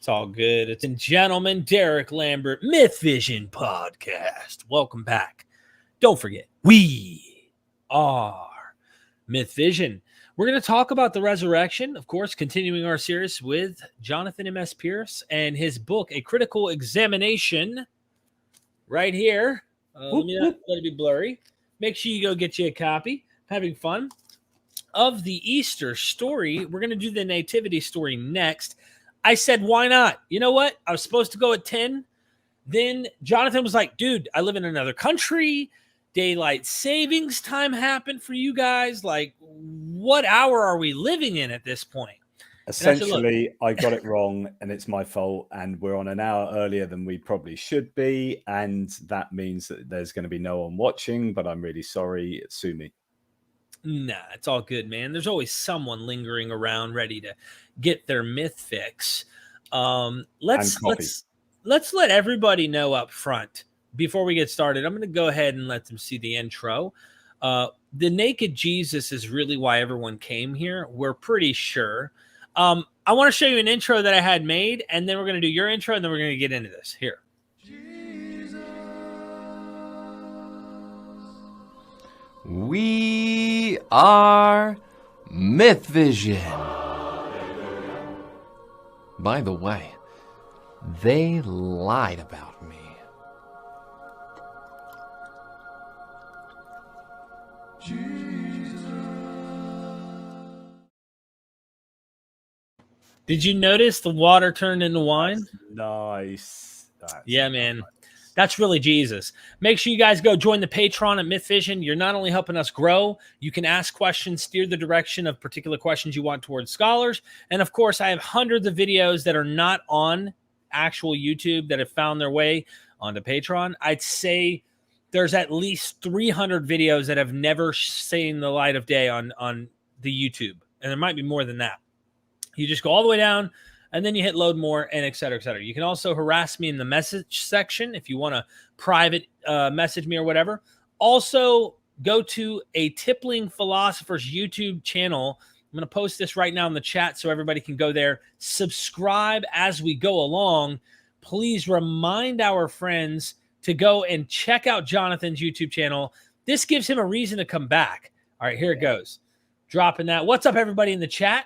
It's all good. It's in gentlemen, Derek Lambert, MythVision podcast. Welcome back. Don't forget, we are MythVision. We're going to talk about the resurrection, of course, continuing our series with Jonathan MS Pearce and his book, A Critical Examination, right here. Let me not let it be blurry. Make sure you go get you a copy. Having fun. Of the Easter story. We're going to do the nativity story next. I said, why not? You know what? I was supposed to go at 10. Then Jonathan was like, dude, I live in another country. Daylight savings time happened for you guys. Like, what hour are we living in at this point? Essentially, I got it wrong and it's my fault. And we're on an hour earlier than we probably should be. And that means that there's going to be no one watching, but I'm really sorry. Sue me. Nah, it's all good, man. There's always someone lingering around ready to get their myth fix. Let's let everybody know up front before we get started. I'm going to go ahead and let them see the intro. The naked Jesus is really why everyone came here. We're pretty sure. I want to show you an intro that I had made, and then we're going to do your intro, and then we're going to get into this. Here. We are MythVision. By the way, they lied about me. Did you notice the water turned into wine? Nice. Yeah, man. That's really Jesus. Make sure you guys go join the Patreon at MythVision. You're not only helping us grow, you can ask questions, steer the direction of particular questions you want towards scholars. And of course, I have hundreds of videos that are not on actual YouTube that have found their way onto Patreon. I'd say there's at least 300 videos that have never seen the light of day on the YouTube. And there might be more than that. You just go all the way down, and then you hit load more, and et cetera, et cetera. You can also harass me in the message section if you want to private message me or whatever. Also, go to a Tippling Philosopher's YouTube channel. I'm going to post this right now in the chat so everybody can go there. Subscribe as we go along. Please remind our friends to go and check out Jonathan's YouTube channel. This gives him a reason to come back. All right, here it goes. Dropping that. What's up, everybody in the chat?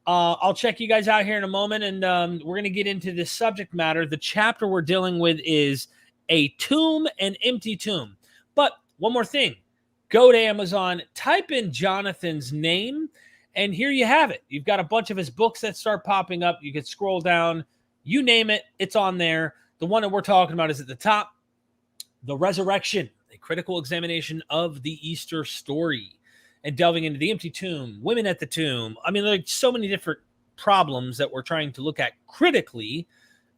I'll check you guys out here in a moment, and we're going to get into this subject matter. The chapter we're dealing with is a tomb, an empty tomb. But one more thing. Go to Amazon, type in Jonathan's name, and here you have it. You've got a bunch of his books that start popping up. You can scroll down. You name it, it's on there. The one that we're talking about is at the top. The Resurrection, a critical examination of the Easter story. And delving into the empty tomb, women at the tomb. I mean, there's so many different problems that we're trying to look at critically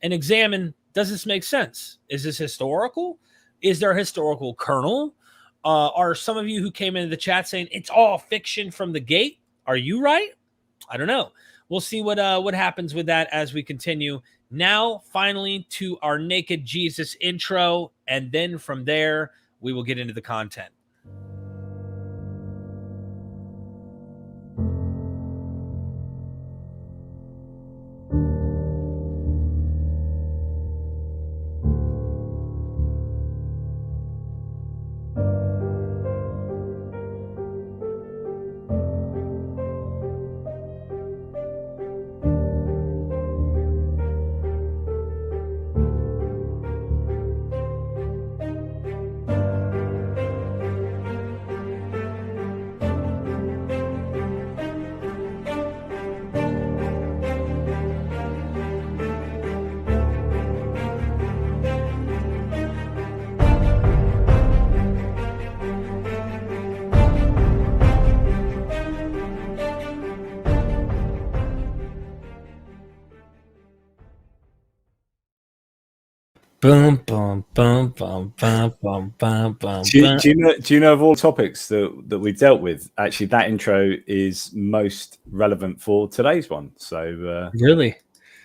and examine. Does this make sense? Is this historical? Is there a historical kernel? Are some of you who came into the chat saying it's all fiction from the gate? Are you right? I don't know. We'll see what happens with that as we continue. Now, finally, to our naked Jesus intro, and then from there, we will get into the content. Boom, boom, boom, boom, boom, boom, boom, boom. Do you know of all topics that we've dealt with? Actually, that intro is most relevant for today's one. So really,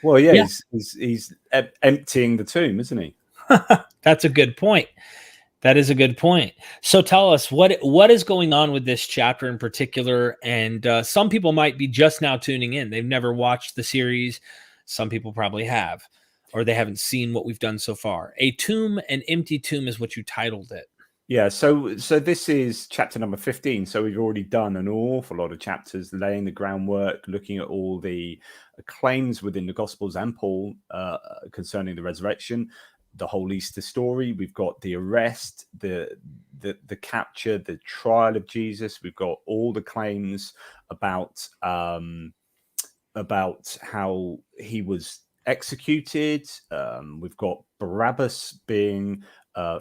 well, yeah. He's emptying the tomb, isn't he? That's a good point. That is a good point. So tell us what is going on with this chapter in particular. And some people might be just now tuning in. They've never watched the series. Some people probably have, or they haven't seen what we've done so far. A tomb, an empty tomb is what you titled it. Yeah, so this is chapter number 15. So we've already done an awful lot of chapters, laying the groundwork, looking at all the claims within the Gospels and Paul concerning the resurrection, the whole Easter story. We've got the arrest, the capture, the trial of Jesus. We've got all the claims about how he was executed. We've got Barabbas being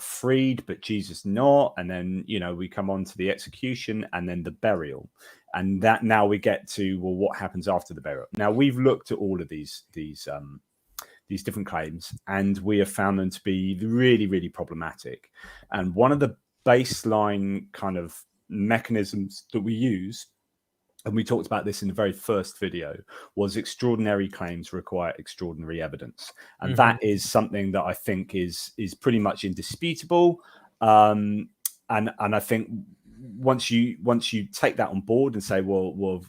freed, but Jesus not. And then, we come on to the execution and then the burial. And that now we get to, well, what happens after the burial? Now we've looked at all of these different claims, and we have found them to be really, really problematic. And one of the baseline kind of mechanisms that we use, and we talked about this in the very first video, was extraordinary claims require extraordinary evidence. And that is something that I think is pretty much indisputable. And I think once you take that on board and say, well,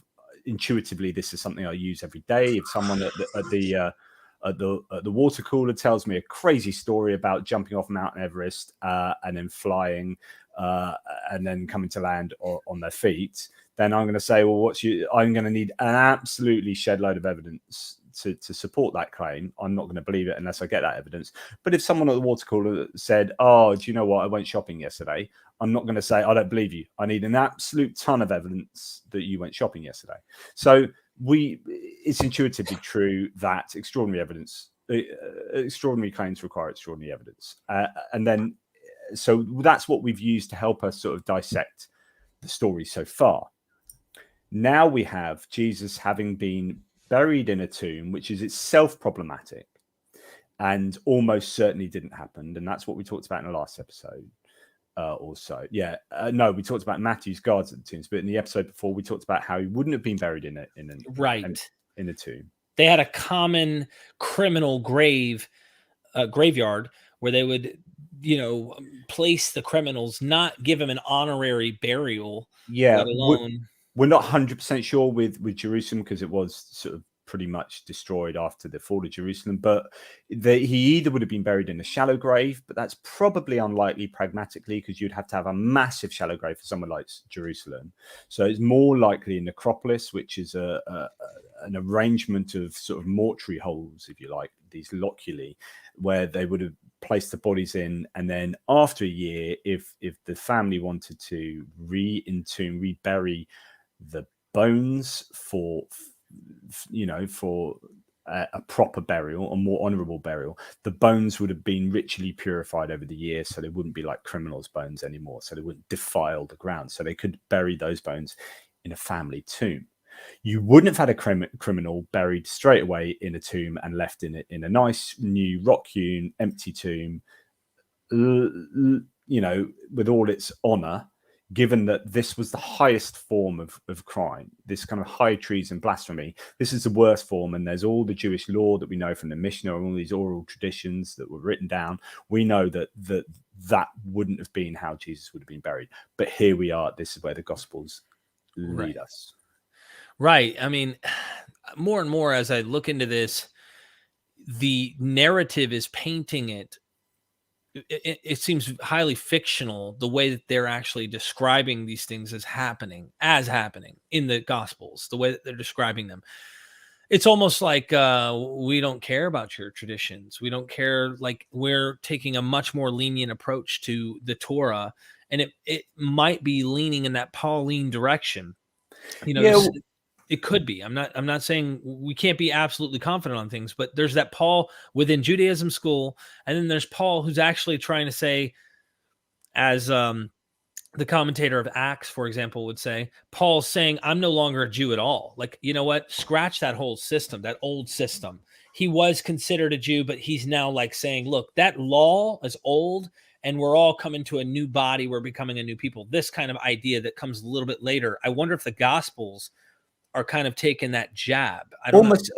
intuitively, this is something I use every day. If someone at the water cooler tells me a crazy story about jumping off Mount Everest and then flying and then coming to land on their feet, then I'm going to say, well, I'm going to need an absolutely shed load of evidence to support that claim. I'm not going to believe it unless I get that evidence. But if someone at the water cooler said, oh, do you know what? I went shopping yesterday. I'm not going to say, I don't believe you. I need an absolute ton of evidence that you went shopping yesterday. So it's intuitively true that extraordinary claims require extraordinary evidence. And then, so that's what we've used to help us sort of dissect the story so far. Now we have Jesus having been buried in a tomb, which is itself problematic and almost certainly didn't happen. And that's what we talked about in the last episode also. We talked about Matthew's guards at the tombs, but in the episode before, we talked about how he wouldn't have been buried in a tomb. They had a common criminal graveyard where they would, place the criminals, not give them an honorary burial. Yeah, let alone. We're not 100% sure with Jerusalem, because it was sort of pretty much destroyed after the fall of Jerusalem. But he either would have been buried in a shallow grave, but that's probably unlikely pragmatically, because you'd have to have a massive shallow grave for somewhere like Jerusalem. So it's more likely a necropolis, which is an arrangement of sort of mortuary holes, if you like, these loculi, where they would have placed the bodies in, and then after a year, if the family wanted to rebury the bones for a proper burial, a more honorable burial, the bones would have been ritually purified over the years, so they wouldn't be like criminals' bones anymore, so they wouldn't defile the ground, so they could bury those bones in a family tomb. You wouldn't have had a criminal buried straight away in a tomb and left in a nice new rock-hewn empty tomb, with all its honor, given that this was the highest form of crime, this kind of high treason, blasphemy. This is the worst form, and there's all the Jewish law that we know from the Mishnah and all these oral traditions that were written down. We know that wouldn't have been how Jesus would have been buried. But here we are. This is where the Gospels lead us. Right. I mean, more and more as I look into this, the narrative is painting it. It seems highly fictional, the way that they're actually describing these things as happening in the Gospels, the way that they're describing them. It's almost like we don't care about your traditions. We don't care. Like, we're taking a much more lenient approach to the Torah, and it might be leaning in that Pauline direction. It could be. I'm not saying we can't be absolutely confident on things, but there's that Paul within Judaism school, and then there's Paul who's actually trying to say, as the commentator of Acts, for example, would say, Paul's saying, I'm no longer a Jew at all. Like, you know what? Scratch that whole system, that old system. He was considered a Jew, but he's now like saying, look, that law is old, and we're all coming to a new body. We're becoming a new people. This kind of idea that comes a little bit later. I wonder if the Gospels are kind of taking that jab. Almost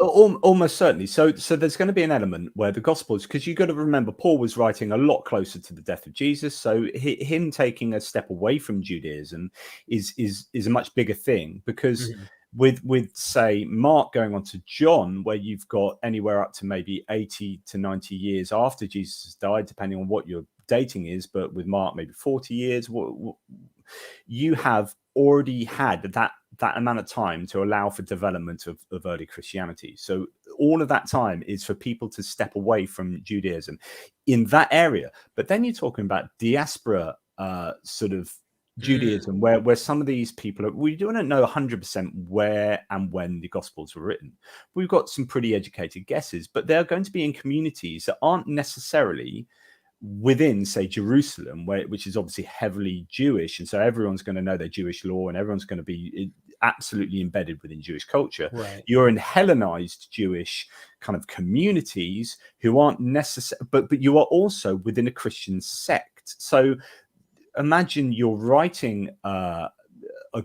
certainly. So there's going to be an element where the Gospels, because you've got to remember, Paul was writing a lot closer to the death of Jesus. So him taking a step away from Judaism is a much bigger thing, because with say Mark going on to John, where you've got anywhere up to maybe 80 to 90 years after Jesus has died, depending on what your dating is, but with Mark maybe 40 years, you have already had that amount of time to allow for development of early Christianity. So all of that time is for people to step away from Judaism in that area. But then you're talking about diaspora sort of Judaism, where some of these people we don't know 100% where and when the Gospels were written. We've got some pretty educated guesses, but they're going to be in communities that aren't necessarily within, say, Jerusalem, which is obviously heavily Jewish, and so everyone's going to know their Jewish law, and everyone's going to be absolutely embedded within Jewish culture. Right. You're in Hellenized Jewish kind of communities who aren't necessary, but you are also within a Christian sect. So imagine you're writing a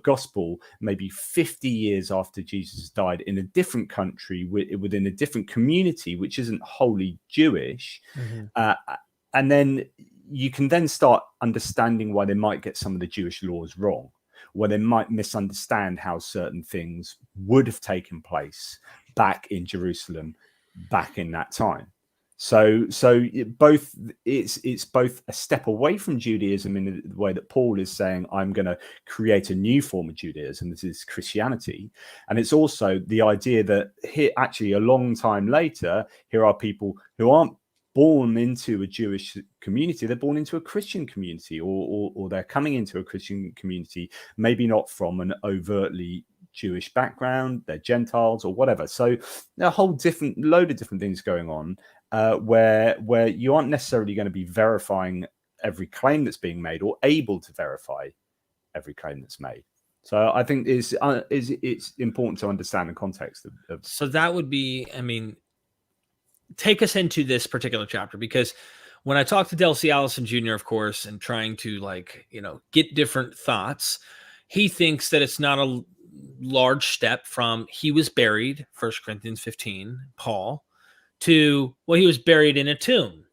gospel maybe 50 years after Jesus died in a different country within a different community which isn't wholly Jewish. And then you can then start understanding why they might get some of the Jewish laws wrong, where they might misunderstand how certain things would have taken place back in Jerusalem, back in that time. So it's both a step away from Judaism in the way that Paul is saying, I'm going to create a new form of Judaism. This is Christianity. And it's also the idea that here, actually a long time later, here are people who aren't born into a Jewish community, they're born into a Christian community, or they're coming into a Christian community, maybe not from an overtly Jewish background, they're Gentiles or whatever. So there are a whole load of different things going on where you aren't necessarily going to be verifying every claim that's being made or able to verify every claim that's made. So I think it's important to understand the context of. So that would be, I mean, take us into this particular chapter, because when I talked to Delcy Allison Jr., of course, and trying to get different thoughts, he thinks that it's not a large step from he was buried, 1 Corinthians 15, Paul, to, well, he was buried in a tomb.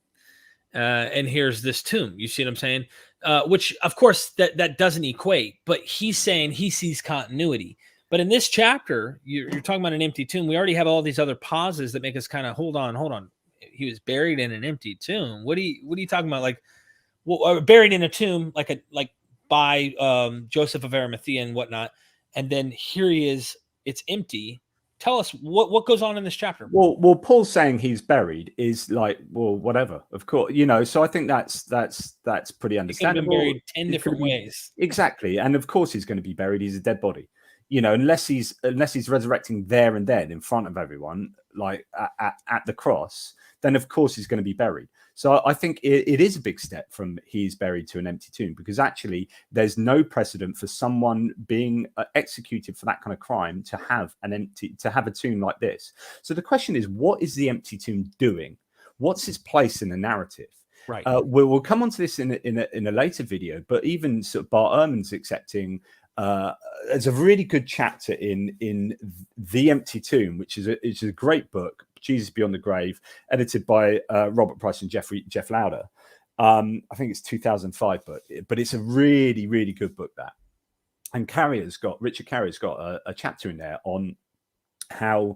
And here's this tomb. You see what I'm saying? Which, of course, that doesn't equate, but he's saying he sees continuity. But in this chapter, you're talking about an empty tomb. We already have all these other pauses that make us kind of hold on. He was buried in an empty tomb. What are you talking about? Like, well, buried in a tomb, by Joseph of Arimathea and whatnot. And then here he is. It's empty. Tell us what goes on in this chapter. Well, Paul's saying he's buried is like, well, whatever. Of course, so I think that's pretty understandable. He could have been buried 10 different ways. Exactly, and of course he's going to be buried. He's a dead body. Unless he's resurrecting there and then in front of everyone, like at the cross, then of course he's going to be buried. So I think it is a big step from he's buried to an empty tomb, because actually there's no precedent for someone being executed for that kind of crime to have a tomb like this. So the question is, what is the empty tomb doing? What's its place in the narrative? Right. We'll come on to this in a later video, but even sort of Bart Ehrman's accepting. There's a really good chapter in The Empty Tomb, which is a great book, Jesus Beyond the Grave, edited by Robert Price and Jeff Lauder. I think it's 2005, but it's a really, really good book, that. And Richard Carrier's got a chapter in there on how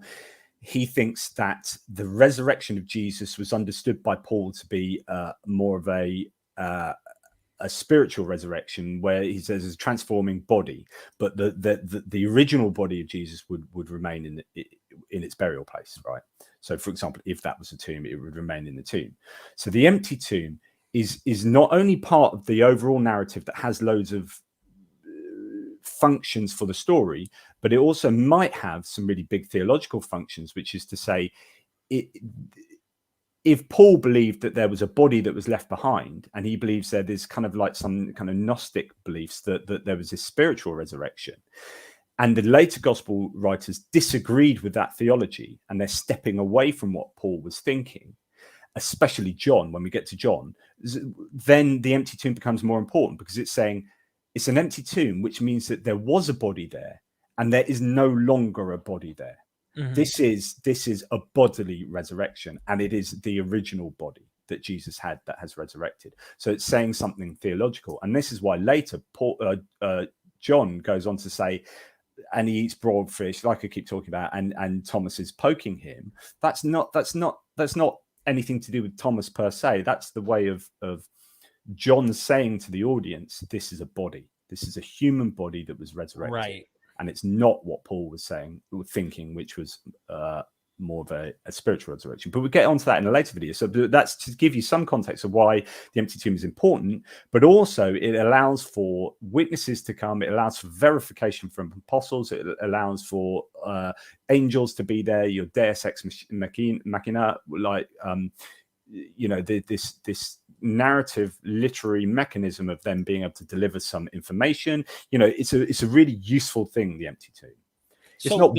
he thinks that the resurrection of Jesus was understood by Paul to be more of a spiritual resurrection, where he says it's a transforming body, but the original body of Jesus would remain in its burial place, right? So, for example, if that was a tomb, it would remain in the tomb. So the empty tomb is not only part of the overall narrative that has loads of functions for the story, but it also might have some really big theological functions, which is to say, if Paul believed that there was a body that was left behind, and he believes that there's kind of like some kind of Gnostic beliefs that there was this spiritual resurrection, and the later gospel writers disagreed with that theology, and they're stepping away from what Paul was thinking, especially John, when we get to John, then the empty tomb becomes more important, because it's saying it's an empty tomb, which means that there was a body there and there is no longer a body there. Mm-hmm. This is a bodily resurrection, and it is the original body that Jesus had that has resurrected. So it's saying something theological, and this is why later John goes on to say and he eats broiled fish, like I keep talking about, and Thomas is poking him. That's not anything to do with Thomas per se. That's the way of John saying to the audience, this is a body. This is a human body that was resurrected. Right. And it's not what Paul was saying, thinking, which was more of a spiritual resurrection. But we'll get onto that in a later video. So that's to give you some context of why the empty tomb is important, but also it allows for witnesses to come. It allows for verification from apostles. It allows for angels to be there, your deus ex machina, like, this narrative literary mechanism of them being able to deliver some information. It's a really useful thing, the empty tomb. It's not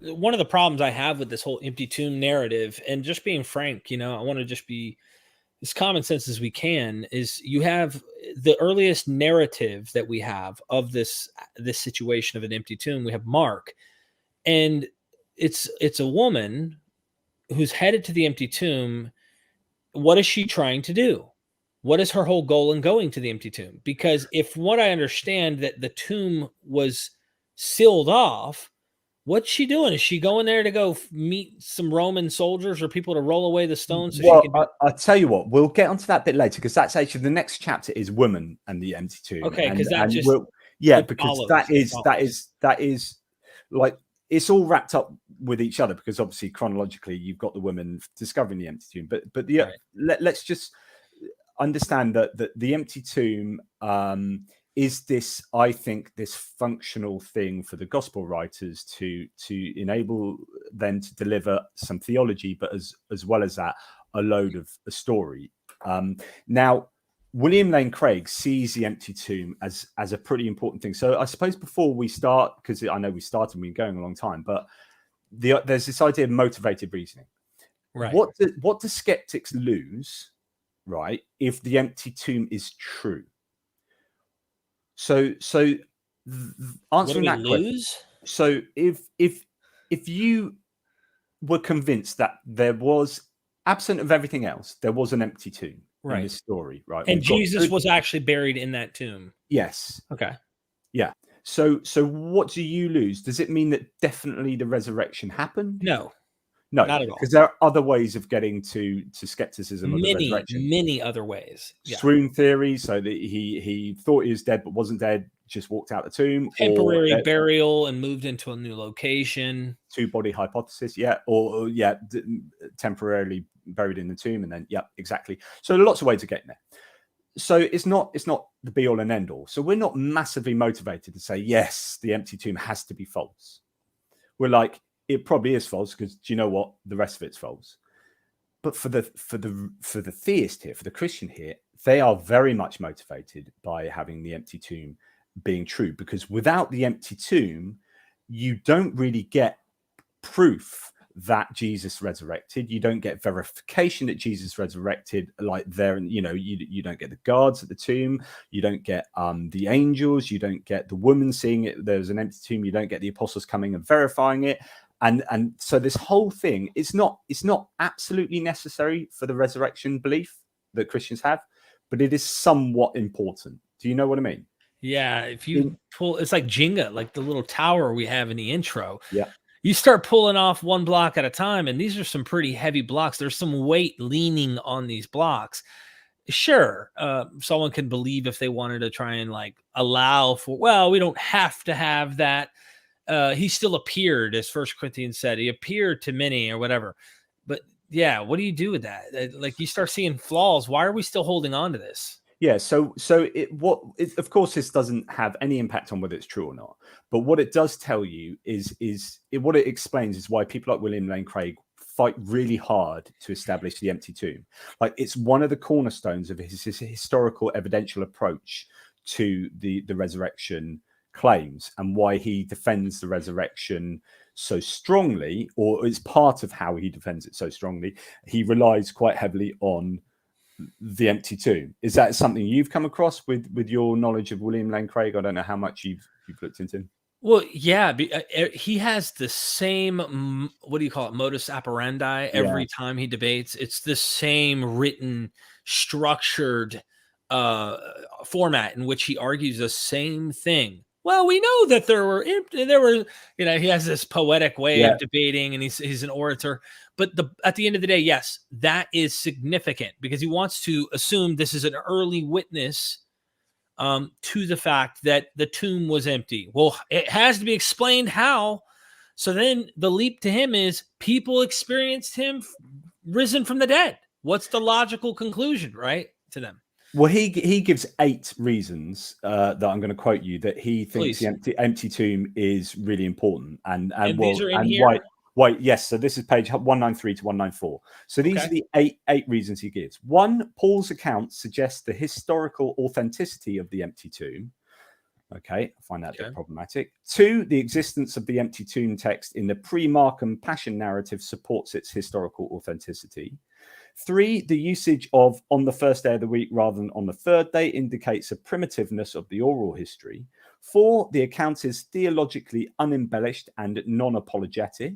one of the problems I have with this whole empty tomb narrative, and just being frank, I want to just be as common sense as we can, is you have the earliest narrative that we have of this situation of an empty tomb. We have Mark, and it's a woman who's headed to the empty tomb. What is she trying to do? What is her whole goal in going to the empty tomb? Because if what I understand that the tomb was sealed off, what's she doing? Is she going there to go meet some Roman soldiers or people to roll away the stones? I'll tell you what, we'll get onto that bit later, because that's actually the next chapter is woman and the empty tomb. Okay, because that is like, it's all wrapped up with each other, because obviously chronologically you've got the woman discovering the empty tomb, but right. Let's just understand that the empty tomb is this, I think, this functional thing for the gospel writers to enable them to deliver some theology, but as well as that, a load of a story. Now, William Lane Craig sees the empty tomb as a pretty important thing. So I suppose before we start, because I know we started, we've been going a long time, but there's this idea of motivated reasoning. Right. What do skeptics lose, right, if the empty tomb is true? So answering that question. So if you were convinced that there was, absent of everything else, there was an empty tomb, right, in this story, right? And Jesus was actually buried in that tomb. Yes. Okay. Yeah. So what do you lose? Does it mean that definitely the resurrection happened? No, not at all. Because there are other ways of getting to skepticism of the resurrection. Many other ways. Yeah. Swoon theory, so that he thought he was dead but wasn't dead, just walked out the tomb. Temporary burial and moved into a new location. Two-body hypothesis, temporarily buried in the tomb, and then exactly. So lots of ways of getting there. So it's not the be all and end all. So we're not massively motivated to say, yes, the empty tomb has to be false. We're like, it probably is false, because do you know what? The rest of it's false. But for the theist here, for the Christian here, they are very much motivated by having the empty tomb being true, because without the empty tomb, you don't really get proof that Jesus resurrected. You don't get verification that Jesus resurrected, like there, and you don't get the guards at the tomb, you don't get the angels, you don't get the woman seeing it, there's an empty tomb, you don't get the apostles coming and verifying it, and so this whole thing, it's not absolutely necessary for the resurrection belief that Christians have, but it is somewhat important. Do you know what I mean? Yeah, if you pull, it's like Jenga, like the little tower we have in the intro. Yeah. You start pulling off one block at a time, and these are some pretty heavy blocks. There's some weight leaning on these blocks. Sure, someone can believe if they wanted to try and like allow for, well, we don't have to have that. He still appeared, as 1 Corinthians said, he appeared to many or whatever. But yeah, what do you do with that? Like, you start seeing flaws. Why are we still holding on to this? Yeah, so of course this doesn't have any impact on whether it's true or not. But what it does tell you is what it explains is why people like William Lane Craig fight really hard to establish the empty tomb. Like, it's one of the cornerstones of his historical evidential approach to the resurrection claims, and why he defends the resurrection so strongly, or is part of how he defends it so strongly. He relies quite heavily on the empty tomb. Is that something you've come across with your knowledge of William Lane Craig? I don't know how much you've looked into him. Well, yeah, he has the same, what do you call it, modus operandi every time he debates. It's the same written, structured format in which he argues the same thing Well, we know that there were, he has this poetic way Yeah. of debating, and he's an orator. But at the end of the day, yes, that is significant because he wants to assume this is an early witness to the fact that the tomb was empty. Well, it has to be explained how. So then the leap to him is people experienced him risen from the dead. What's the logical conclusion, right, to them? Well, he gives 8 reasons that I'm going to quote you that he thinks Please. the empty tomb is really important, and these are in here? why yes. So this is page 193 to 194. So these are the eight reasons he gives. 1, Paul's account suggests the historical authenticity of the empty tomb. Okay, I find that a bit problematic. 2, the existence of the empty tomb text in the pre-Markham Passion narrative supports its historical authenticity. 3, the usage of on the first day of the week rather than on the third day indicates a primitiveness of the oral history. 4, the account is theologically unembellished and non-apologetic.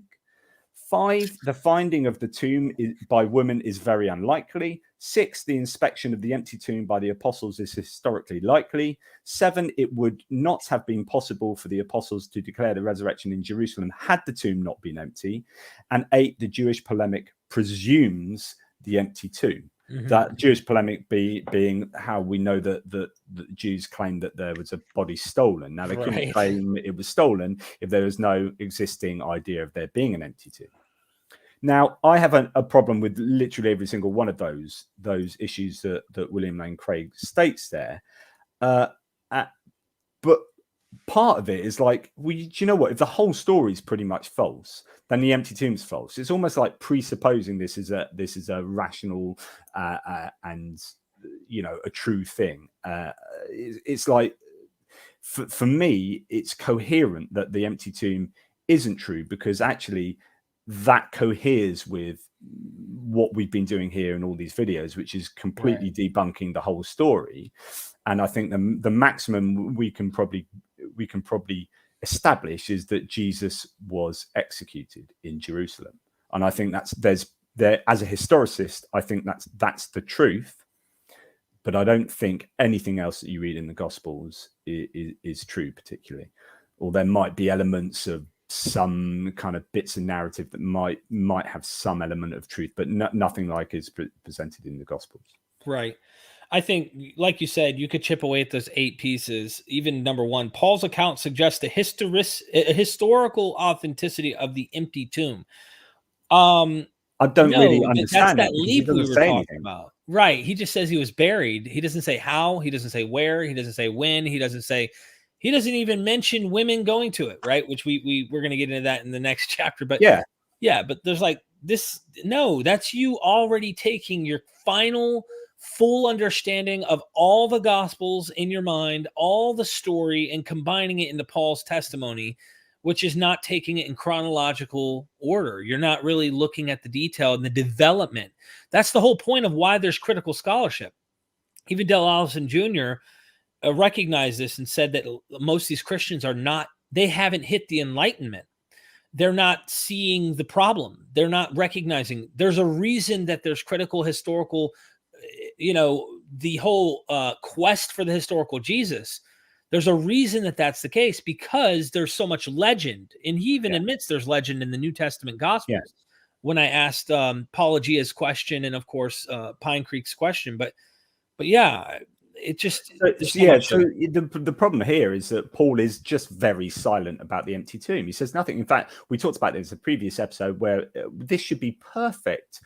5, the finding of the tomb by women is very unlikely. 6, the inspection of the empty tomb by the apostles is historically likely. 7, it would not have been possible for the apostles to declare the resurrection in Jerusalem had the tomb not been empty. And 8, the Jewish polemic presumes the empty tomb. That Jewish polemic being how we know that the Jews claim that there was a body stolen. Now, they couldn't claim it was stolen if there was no existing idea of there being an empty tomb. Now, I have a problem with literally every single one of those issues that William Lane Craig states there. But part of it is like, do you know what? If the whole story is pretty much false, then the empty tomb's false. It's almost like presupposing this is a rational and a true thing. It's like for me, it's coherent that the empty tomb isn't true because actually that coheres with what we've been doing here in all these videos, which is completely debunking the whole story. And I think the maximum we can probably establish is that Jesus was executed in Jerusalem. And I think as a historicist, I think that's the truth. But I don't think anything else that you read in the Gospels is true particularly, or there might be elements of some kind of bits of narrative that might have some element of truth, but nothing like is presented in the Gospels. Right. I think, like you said, you could chip away at those 8 pieces. Even number 1, Paul's account suggests a historical authenticity of the empty tomb. I don't really understand that leap we were talking about. Right. He just says he was buried. He doesn't say how. He doesn't say where. He doesn't say when. He doesn't even mention women going to it. Right. Which we're going to get into that in the next chapter. But but there's like this. No, that's you already taking your final full understanding of all the Gospels in your mind, all the story, and combining it into Paul's testimony, which is not taking it in chronological order. You're not really looking at the detail and the development. That's the whole point of why there's critical scholarship. Even Dale Allison Jr. Recognized this and said that most of these Christians they haven't hit the Enlightenment. They're not seeing the problem. They're not recognizing there's a reason that there's critical historical, the whole quest for the historical Jesus. There's a reason that that's the case because there's so much legend. And he even admits there's legend in the New Testament Gospels. Yeah. When I asked Apologia's question and, of course, Pine Creek's question. But yeah, it just... So the problem here is that Paul is just very silent about the empty tomb. He says nothing. In fact, we talked about this in a previous episode where this should be perfect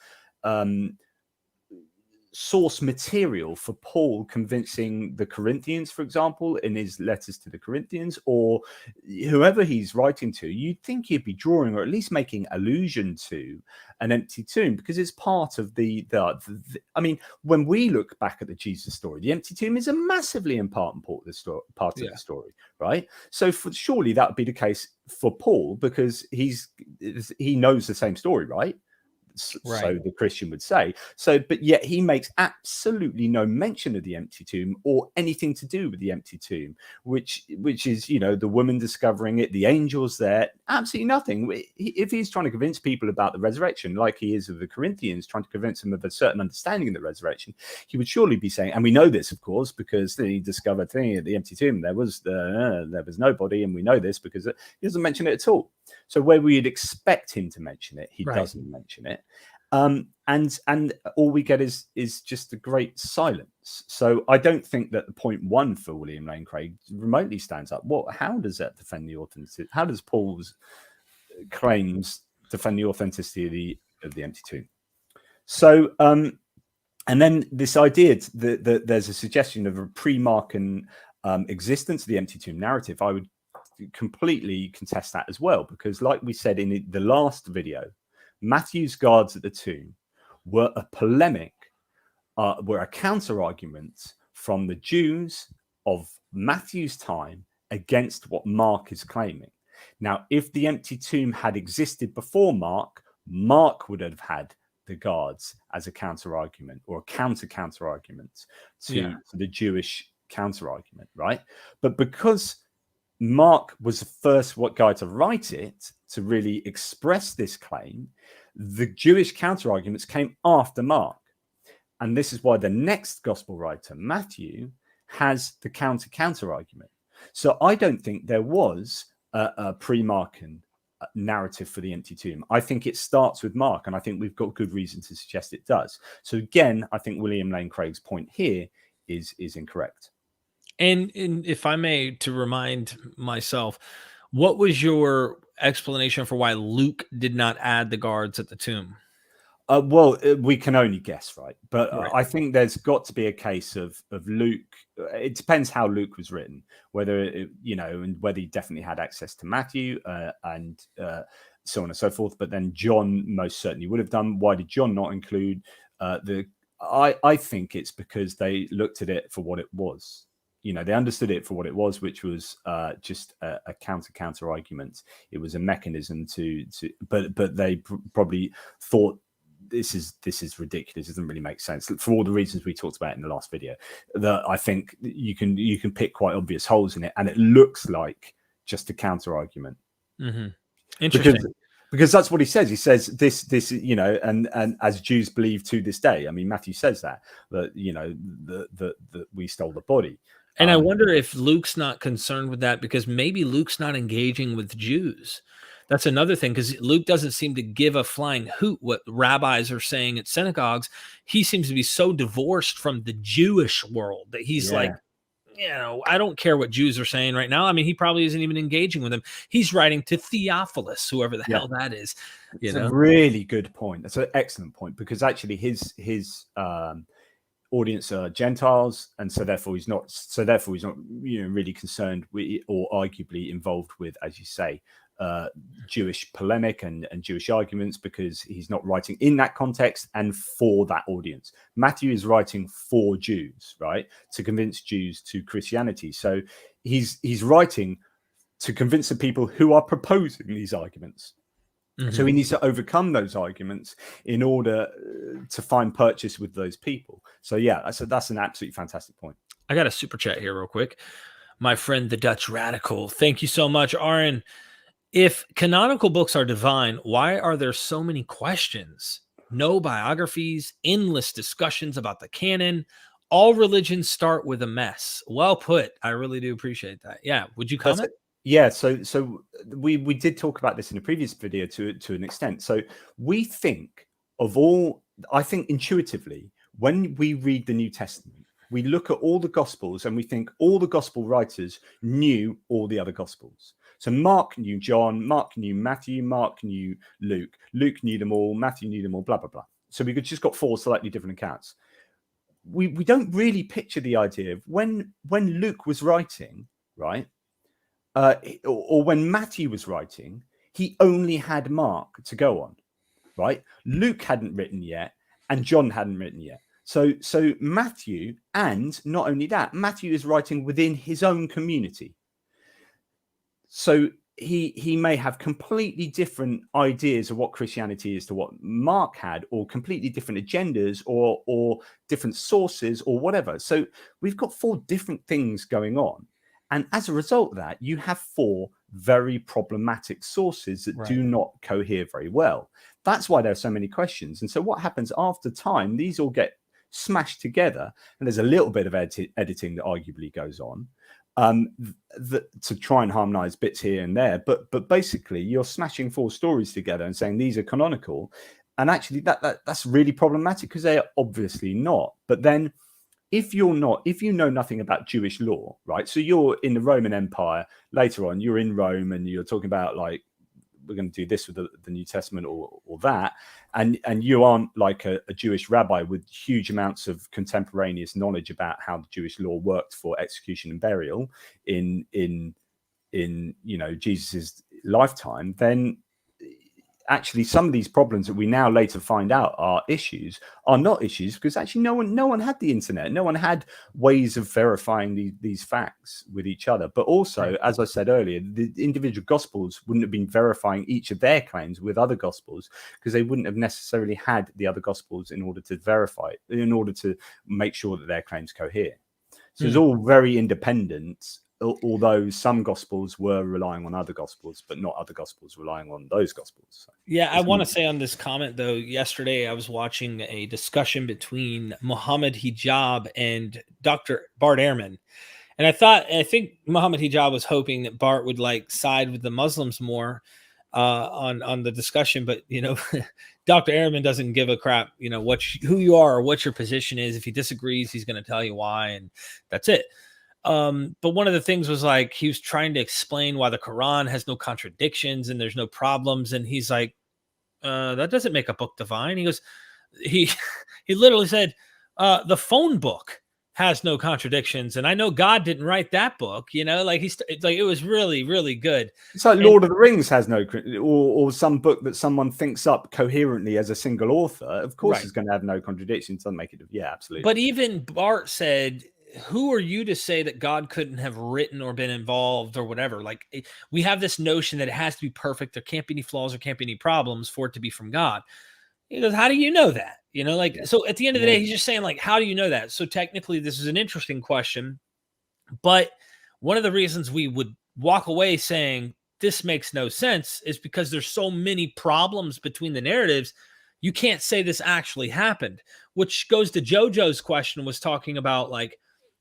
source material for Paul convincing the Corinthians, for example, in his letters to the Corinthians, or whoever he's writing to. You'd think he'd be drawing or at least making allusion to an empty tomb because it's part of the I mean, when we look back at the Jesus story, the empty tomb is a massively important part of the story, right? So surely that would be the case for Paul because he knows the same story, right? so the Christian would say. So, but yet he makes absolutely no mention of the empty tomb or anything to do with the empty tomb, which is, you know, the woman discovering it, the angels there, absolutely nothing. If he's trying to convince people about the resurrection, like he is of the Corinthians, trying to convince them of a certain understanding of the resurrection, he would surely be saying, and we know this, of course, because he discovered the empty tomb, there was nobody, and we know this because he doesn't mention it at all. So where we'd expect him to mention it, he doesn't mention it. And all we get is just a great silence. So I don't think that the point one for William Lane Craig remotely stands up. How does that defend the authenticity? How does Paul's claims defend the authenticity of the empty tomb? So and then this idea that there's a suggestion of a pre-Markan existence of the empty tomb narrative, I would completely contest that as well, because like we said in the last video, Matthew's guards at the tomb were a polemic, were a counter argument from the Jews of Matthew's time against what Mark is claiming. Now, if the empty tomb had existed before Mark, Mark would have had the guards as a counter argument or a counter argument to the Jewish counter argument, right? But because Mark was the first guy to write it, to really express this claim, the Jewish counter arguments came after Mark. And this is why the next gospel writer, Matthew, has the counter argument. So I don't think there was a pre-Markan narrative for the empty tomb. I think it starts with Mark, and I think we've got good reason to suggest it does. So again, I think William Lane Craig's point here is incorrect. And if I may, to remind myself, what was your explanation for why Luke did not add the guards at the tomb? Well, we can only guess, right? But I think there's got to be a case of Luke. It depends how Luke was written, whether and whether he definitely had access to Matthew and so on and so forth. But then John most certainly would have done. Why did John not include the? I think it's because they looked at it for what it was. They understood it for what it was, which was just a counter argument. It was a mechanism but they probably thought, this is ridiculous. It doesn't really make sense for all the reasons we talked about in the last video. That I think you can pick quite obvious holes in it, and it looks like just a counter argument. Mm-hmm. Interesting, because that's what he says. He says this, and as Jews believe to this day. I mean, Matthew says that we stole the body. And I wonder if Luke's not concerned with that because maybe Luke's not engaging with Jews. That's another thing, because Luke doesn't seem to give a flying hoot what rabbis are saying at synagogues. He seems to be so divorced from the Jewish world that he's like, I don't care what Jews are saying right now. I mean, he probably isn't even engaging with them. He's writing to Theophilus, whoever the hell that is. It's a really good point. That's an excellent point, because actually his audience are Gentiles, and so therefore he's not really concerned with, or arguably involved with, as you say, Jewish polemic and Jewish arguments, because he's not writing in that context and for that audience. Matthew is writing for Jews, right, to convince Jews to Christianity. So he's writing to convince the people who are proposing these arguments. Mm-hmm. So he needs to overcome those arguments in order to find purchase with those people. So that's an absolutely fantastic point. I got a super chat here real quick. My friend, the Dutch Radical. Thank you so much, Aaron. If canonical books are divine, why are there so many questions? No biographies, endless discussions about the canon. All religions start with a mess. Well put. I really do appreciate that. Yeah. Would you comment? Yeah. So we did talk about this in a previous video to an extent. So we think I think intuitively, when we read the New Testament, we look at all the Gospels and we think all the Gospel writers knew all the other Gospels. So Mark knew John, Mark knew Matthew, Mark knew Luke, Luke knew them all, Matthew knew them all, blah, blah, blah. So we just got 4 slightly different accounts. We don't really picture the idea of when Luke was writing, right? Or when Matthew was writing, he only had Mark to go on, right? Luke hadn't written yet, and John hadn't written yet. So Matthew, and not only that, Matthew is writing within his own community. So he may have completely different ideas of what Christianity is to what Mark had, or completely different agendas, or different sources, or whatever. So we've got 4 different things going on, and as a result of that, you have 4 very problematic sources that do not cohere very well. That's why there are so many questions. And so what happens after time? These all get smashed together, and there's a little bit of editing that arguably goes on. To try and harmonize bits here and there, but basically you're smashing 4 stories together and saying these are canonical, and actually that's really problematic, because they are obviously not. But then if you know nothing about Jewish law, right? So you're in the Roman Empire, later on you're in Rome, and you're talking about, like, we're going to do this with the New Testament or that, and you aren't like a Jewish rabbi with huge amounts of contemporaneous knowledge about how the Jewish law worked for execution and burial in Jesus's lifetime, then actually some of these problems that we now later find out are not issues, because actually no one had the internet, no one had ways of verifying these facts with each other. But also, as I said earlier, the individual gospels wouldn't have been verifying each of their claims with other gospels, because they wouldn't have necessarily had the other gospels in order to verify it, in order to make sure that their claims cohere. So it's all very independent, although some gospels were relying on other gospels, but not other gospels relying on those gospels. So yeah, I want to say on this comment, though, yesterday I was watching a discussion between Muhammad Hijab and Dr. Bart Ehrman. And I think Muhammad Hijab was hoping that Bart would like side with the Muslims more on the discussion. But, Dr. Ehrman doesn't give a crap, who you are or what your position is. If he disagrees, he's going to tell you why. And that's it. But one of the things was, like, he was trying to explain why the Quran has no contradictions and there's no problems. And he's like, that doesn't make a book divine. He goes, he literally said, the phone book has no contradictions. And I know God didn't write that book, like it was really, really good. It's like Lord of the Rings has no, or some book that someone thinks up coherently as a single author. Of course, it's going to have no contradictions. Doesn't make it. Yeah, absolutely. But even Bart said, who are you to say that God couldn't have written or been involved or whatever? Like, we have this notion that it has to be perfect. There can't be any flaws. There can't be any problems for it to be from God. He goes, how do you know that? So at the end of the day, he's just saying, like, how do you know that? So technically this is an interesting question, but one of the reasons we would walk away saying this makes no sense is because there's so many problems between the narratives. You can't say this actually happened, which goes to Jojo's question, was talking about, like,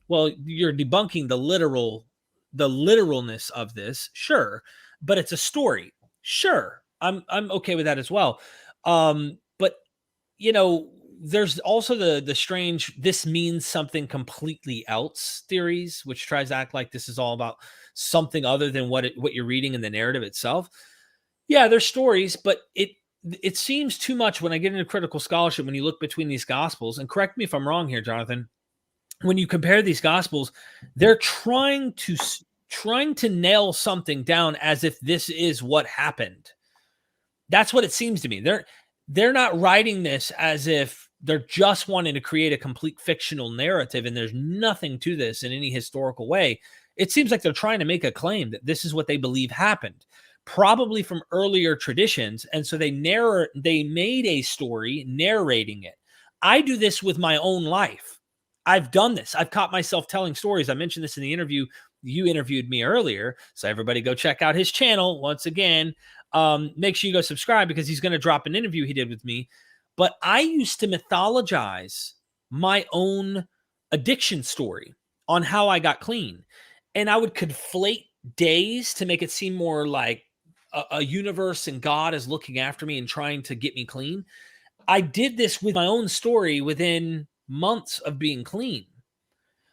well, you're debunking the literalness of this. Sure. But it's a story. Sure. I'm okay with that as well. But there's also the strange, this means something completely else theories, which tries to act like this is all about something other than what you're reading in the narrative itself. Yeah, there's stories, but it seems too much when I get into critical scholarship, when you look between these gospels, and correct me if I'm wrong here, Jonathan, when you compare these gospels, they're trying to nail something down as if this is what happened. That's what it seems to me. They're not writing this as if they're just wanting to create a complete fictional narrative and there's nothing to this in any historical way. It seems like they're trying to make a claim that this is what they believe happened, probably from earlier traditions. And so they made a story narrating it. I do this with my own life. I've done this. I've caught myself telling stories. I mentioned this in the interview. You interviewed me earlier. So everybody go check out his channel. Once again, make sure you go subscribe, because he's going to drop an interview he did with me. But I used to mythologize my own addiction story on how I got clean. And I would conflate days to make it seem more like a universe and God is looking after me and trying to get me clean. I did this with my own story within months of being clean.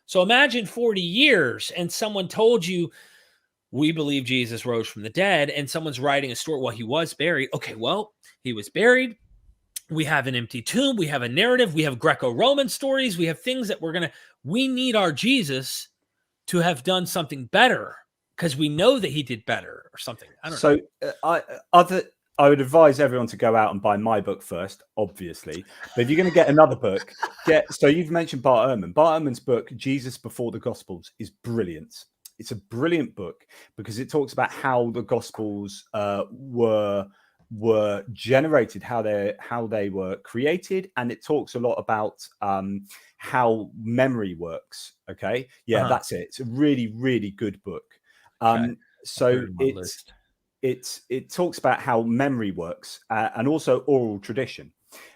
So imagine 40 years and someone told you, we believe Jesus rose from the dead, and someone's writing a story. Well, he was buried. Okay, well, he was buried. We have an empty tomb. We have a narrative. We have Greco-Roman stories. We have things that we need our Jesus to have done something better, because we know that he did better or something. I don't know. I would advise everyone to go out and buy my book first, obviously. But if you're going to get another book, so you've mentioned Bart Ehrman. Bart Ehrman's book, Jesus Before the Gospels, is brilliant. it's a brilliant book because it talks about how the Gospels were generated, how they were created, and it talks a lot about how memory works. Okay, yeah, that's it. It's a really, really good book. Okay. So it talks about how memory works and also oral tradition.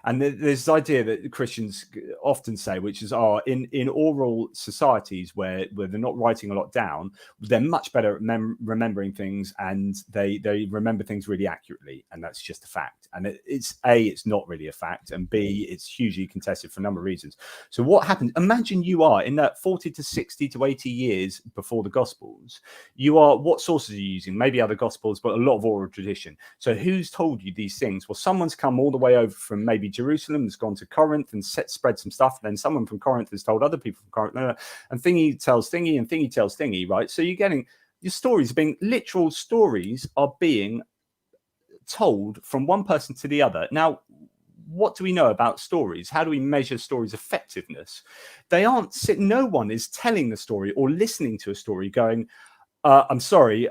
And there's this idea that Christians often say, which is, in oral societies where they're not writing a lot down, they're much better at remembering things, and they remember things really accurately, and that's just a fact. And it's not really a fact, and B, it's hugely contested for a number of reasons. So what happens? Imagine you are in that 40 to 60 to 80 years before the Gospels. What sources are you using? Maybe other Gospels, but a lot of oral tradition. So who's told you these things? Well, someone's come all the way over from maybe Jerusalem, has gone to Corinth and spread some stuff. Then someone from Corinth has told other people from Corinth, and thingy tells thingy, and thingy tells thingy, right? So you're getting your stories literal stories are being told from one person to the other. Now, what do we know about stories? How do we measure stories' effectiveness? No one is telling the story or listening to a story going, I'm sorry,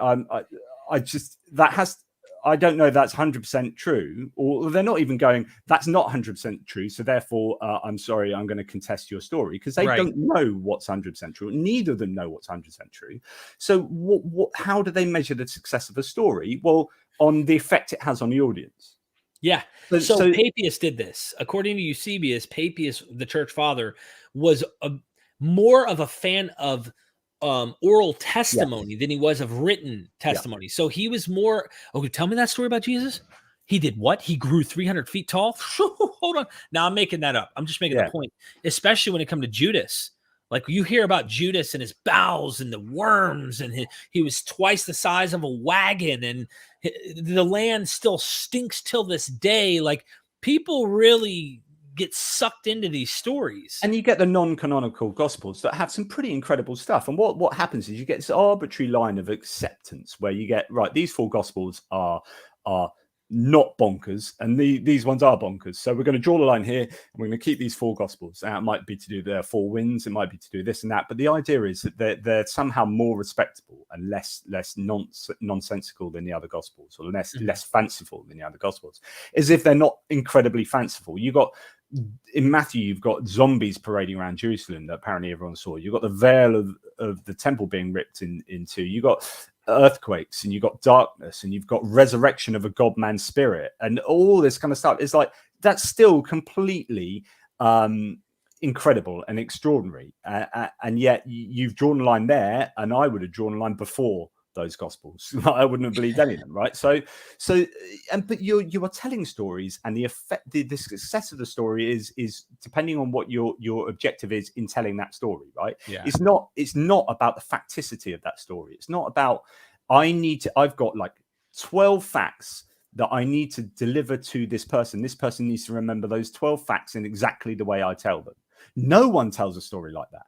I don't know if that's 100% true, or they're not even going, that's not 100% true, so therefore, I'm sorry, I'm going to contest your story, because they don't know what's 100% true. Neither of them know what's 100% true. So how do they measure the success of a story? Well, on the effect it has on the audience. Yeah. So Papias did this. According to Eusebius, Papias, the church father, was more of a fan of oral testimony than he was of written testimony. So he was more, tell me that story about Jesus. He did what? He grew 300 feet tall. Hold on. Now I'm making that up. I'm just making the point, especially when it comes to Judas. Like, you hear about Judas and his bowels and the worms, and he was twice the size of a wagon, and the land still stinks till this day. Like, people really get sucked into these stories. And you get the non-canonical Gospels that have some pretty incredible stuff. And what happens is you get this arbitrary line of acceptance where you get, right, these 4 Gospels are not bonkers, and these ones are bonkers. So we're going to draw the line here, and we're going to keep these 4 Gospels. It might be to do their 4 winds, it might be to do this and that, but the idea is that they're somehow more respectable and less nonsensical than the other Gospels, or less fanciful than the other Gospels, as if they're not incredibly fanciful. In Matthew, you've got zombies parading around Jerusalem that apparently everyone saw. You've got the veil of the temple being ripped into. You've got earthquakes, and you've got darkness, and you've got resurrection of a God-man spirit, and all this kind of stuff. It's like, that's still completely incredible and extraordinary. And yet you've drawn a line there, and I would have drawn a line before those Gospels. I wouldn't have believed any of them, right? But you are telling stories, and the effect, the success of the story is depending on what your objective is in telling that story, right? Yeah. It's not about the facticity of that story. It's not about, I've got like 12 facts that I need to deliver to this person. This person needs to remember those 12 facts in exactly the way I tell them. No one tells a story like that.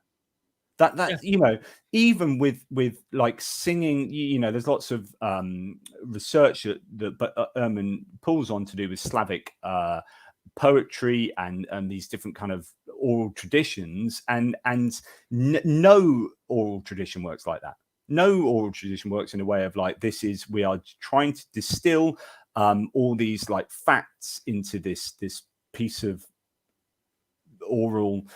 Even with like singing, there's lots of research that Ehrman pulls on to do with Slavic poetry and these different kind of oral traditions, and no oral tradition works like that. No oral tradition works in a way of like, we are trying to distill all these like facts into this piece of oral,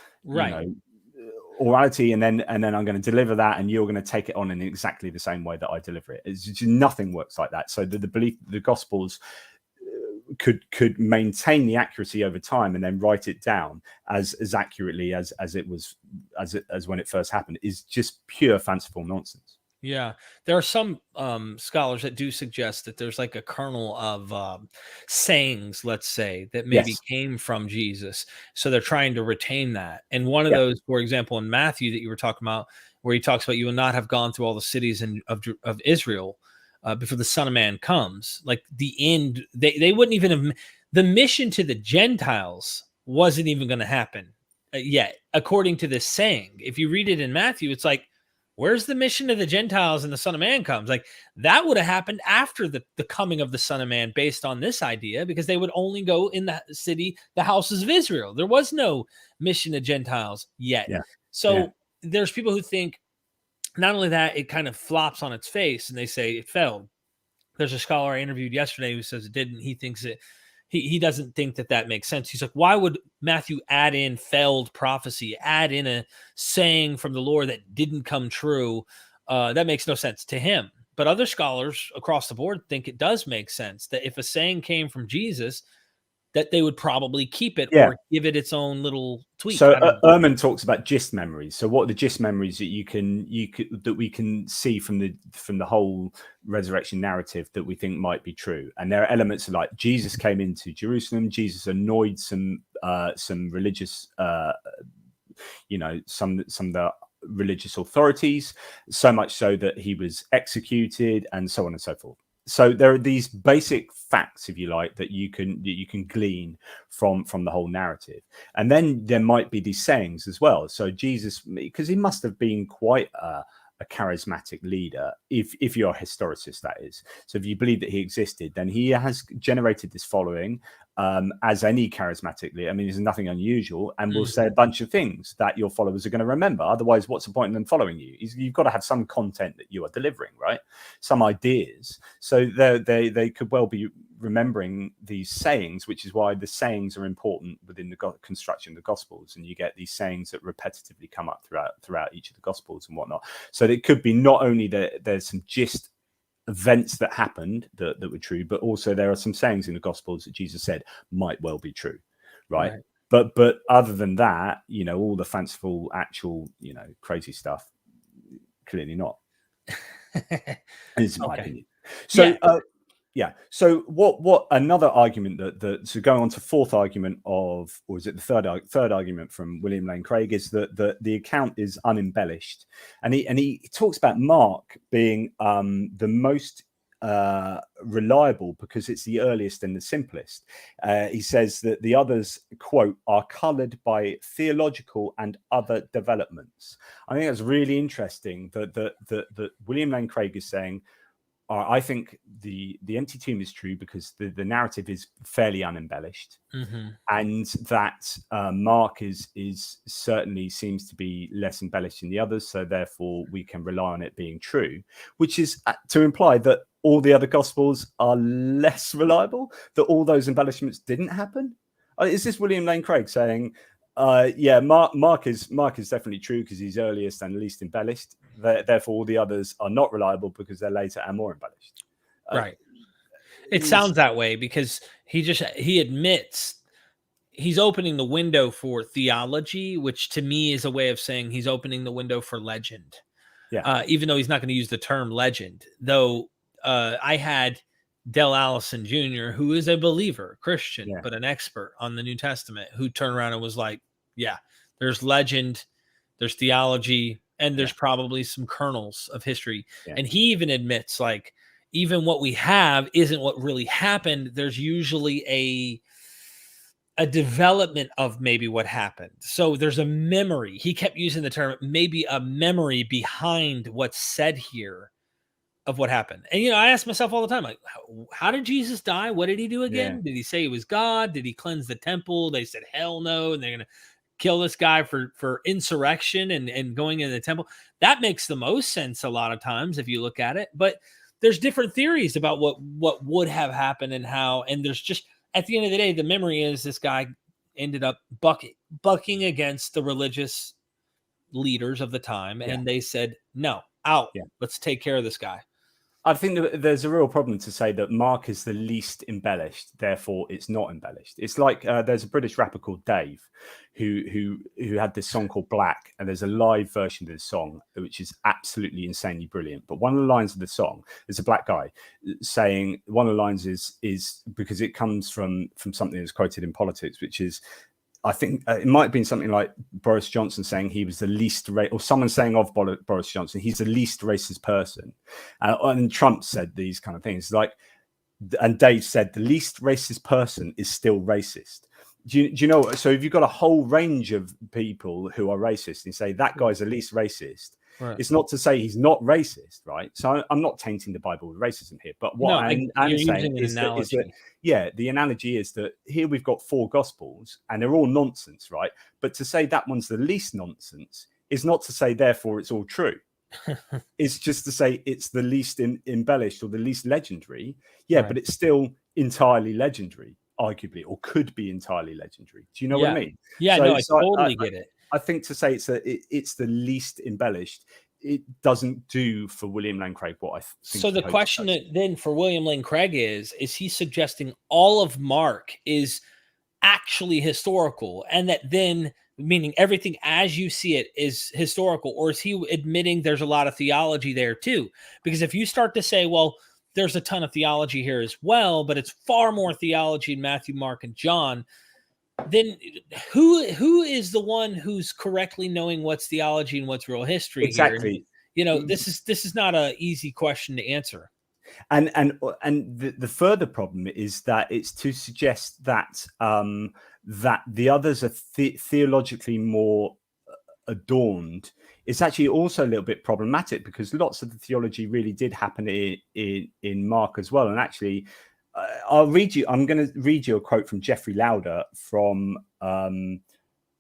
orality, and then I'm going to deliver that, and you're going to take it on in exactly the same way that I deliver it. It's just, nothing works like that. So the belief that the Gospels could maintain the accuracy over time and then write it down as accurately as when it first happened is just pure fanciful nonsense. Yeah, there are some scholars that do suggest that there's like a kernel of sayings, let's say, that maybe came from Jesus. So they're trying to retain that. And one of those, for example, in Matthew that you were talking about, where he talks about, you will not have gone through all the cities of Israel before the Son of Man comes. Like, the end, they wouldn't even have, the mission to the Gentiles wasn't even going to happen yet, according to this saying. If you read it in Matthew, it's like, where's the mission of the Gentiles and the Son of Man comes? Like, that would have happened after the coming of the Son of Man, based on this idea, because they would only go in the city, the houses of Israel. There was no mission to Gentiles yet. Yeah. So there's people who think not only that, it kind of flops on its face and they say it failed. There's a scholar I interviewed yesterday who says it didn't. He thinks he doesn't think that makes sense. He's like, why would Matthew add in failed prophecy, add in a saying from the Lord that didn't come true? That makes no sense to him. But other scholars across the board think it does make sense that if a saying came from Jesus, that they would probably keep it or give it its own little tweak. So Ehrman talks about gist memories. So what are the gist memories that that we can see from the whole resurrection narrative that we think might be true? And there are elements of like Jesus came into Jerusalem, Jesus annoyed some religious some of the religious authorities, so much so that he was executed and so on and so forth. So there are these basic facts, if you like, that you can glean from the whole narrative. And then there might be these sayings as well. So Jesus, because he must have been quite a charismatic leader, if you're a historicist, that is. So if you believe that he existed, then he has generated this following, as any charismatic leader. I mean, there's nothing unusual, and will say a bunch of things that your followers are going to remember. Otherwise, what's the point in them following you? You've got to have some content that you are delivering, right? Some ideas. So they could well be remembering these sayings, which is why the sayings are important within the construction of the Gospels, and you get these sayings that repetitively come up throughout each of the Gospels and whatnot. So it could be not only that there's some gist events that happened that were true, but also there are some sayings in the Gospels that Jesus said might well be true, right? But other than that, all the fanciful, actual, crazy stuff, clearly not. This is my opinion. So so what another argument so going on to fourth argument or is it the third argument from William Lane Craig is that the account is unembellished, and he talks about Mark being the most reliable because it's the earliest and the simplest. He says that the others, quote, are colored by theological and other developments. I think that's really interesting that William Lane Craig is saying, I think the empty tomb is true because the narrative is fairly unembellished, and that Mark is certainly seems to be less embellished than the others, so therefore we can rely on it being true, which is to imply that all the other Gospels are less reliable, that all those embellishments didn't happen. Is this William Lane Craig saying, Mark is definitely true because he's earliest and least embellished. Therefore, all the others are not reliable because they're later and more embellished. Right. It sounds that way because he admits he's opening the window for theology, which to me is a way of saying he's opening the window for legend. Yeah. Even though he's not going to use the term legend, though. I had Del Allison Jr., who is a believer, Christian, but an expert on the New Testament, who turned around and was like, there's legend, there's theology, and there's probably some kernels of history. And he even admits, like, even what we have isn't what really happened. There's usually a development of maybe what happened. So there's a memory. He kept using the term, maybe a memory behind what's said here of what happened. And, I ask myself all the time, like, how did Jesus die? What did he do again? Did he say he was God? Did he cleanse the temple? They said, hell no. And they're going to kill this guy for insurrection and going into the temple. That makes the most sense a lot of times if you look at it. But there's different theories about what would have happened and how. And there's just, at the end of the day, the memory is this guy ended up bucking against the religious leaders of the time. And they said, no, out. Let's take care of this guy. I think that there's a real problem to say that Mark is the least embellished, therefore it's not embellished. It's like there's a British rapper called Dave who had this song called Black, and there's a live version of this song which is absolutely insanely brilliant. But one of the lines of the song is a black guy saying, one of the lines is because it comes from something that's quoted in politics, which is, I think it might have been something like Boris Johnson saying he was the least or someone saying of Boris Johnson, he's the least racist person. And Trump said these kind of things and Dave said the least racist person is still racist. Do you know? So if you've got a whole range of people who are racist and say that guy's the least racist, it's not to say he's not racist, right? So I'm not tainting the Bible with racism here, but what I'm saying is that the analogy is that here we've got 4 Gospels and they're all nonsense, right? But to say that one's the least nonsense is not to say therefore it's all true. is just to say it's the least embellished or the least legendary. Yeah, Right. but it's still entirely legendary, arguably, or could be entirely legendary. Do you know what I mean? Yeah, no, I totally get it. I think to say it's the least embellished, it doesn't do for William Lane Craig what I think. So the question then for William Lane Craig is he suggesting all of Mark is actually historical, and that then, meaning everything as you see it is historical, or is he admitting there's a lot of theology there too? Because if you start to say, well, there's a ton of theology here as well, but it's far more theology in Matthew, Mark, and John, then who is the one who's correctly knowing what's theology and what's real history exactly here? You know, this is not an easy question to answer. And the further problem is that it's to suggest that that the others are theologically more adorned. It's actually also a little bit problematic, because lots of the theology really did happen in Mark as well. And actually, I'm going to read you a quote from Geoffrey Lauder from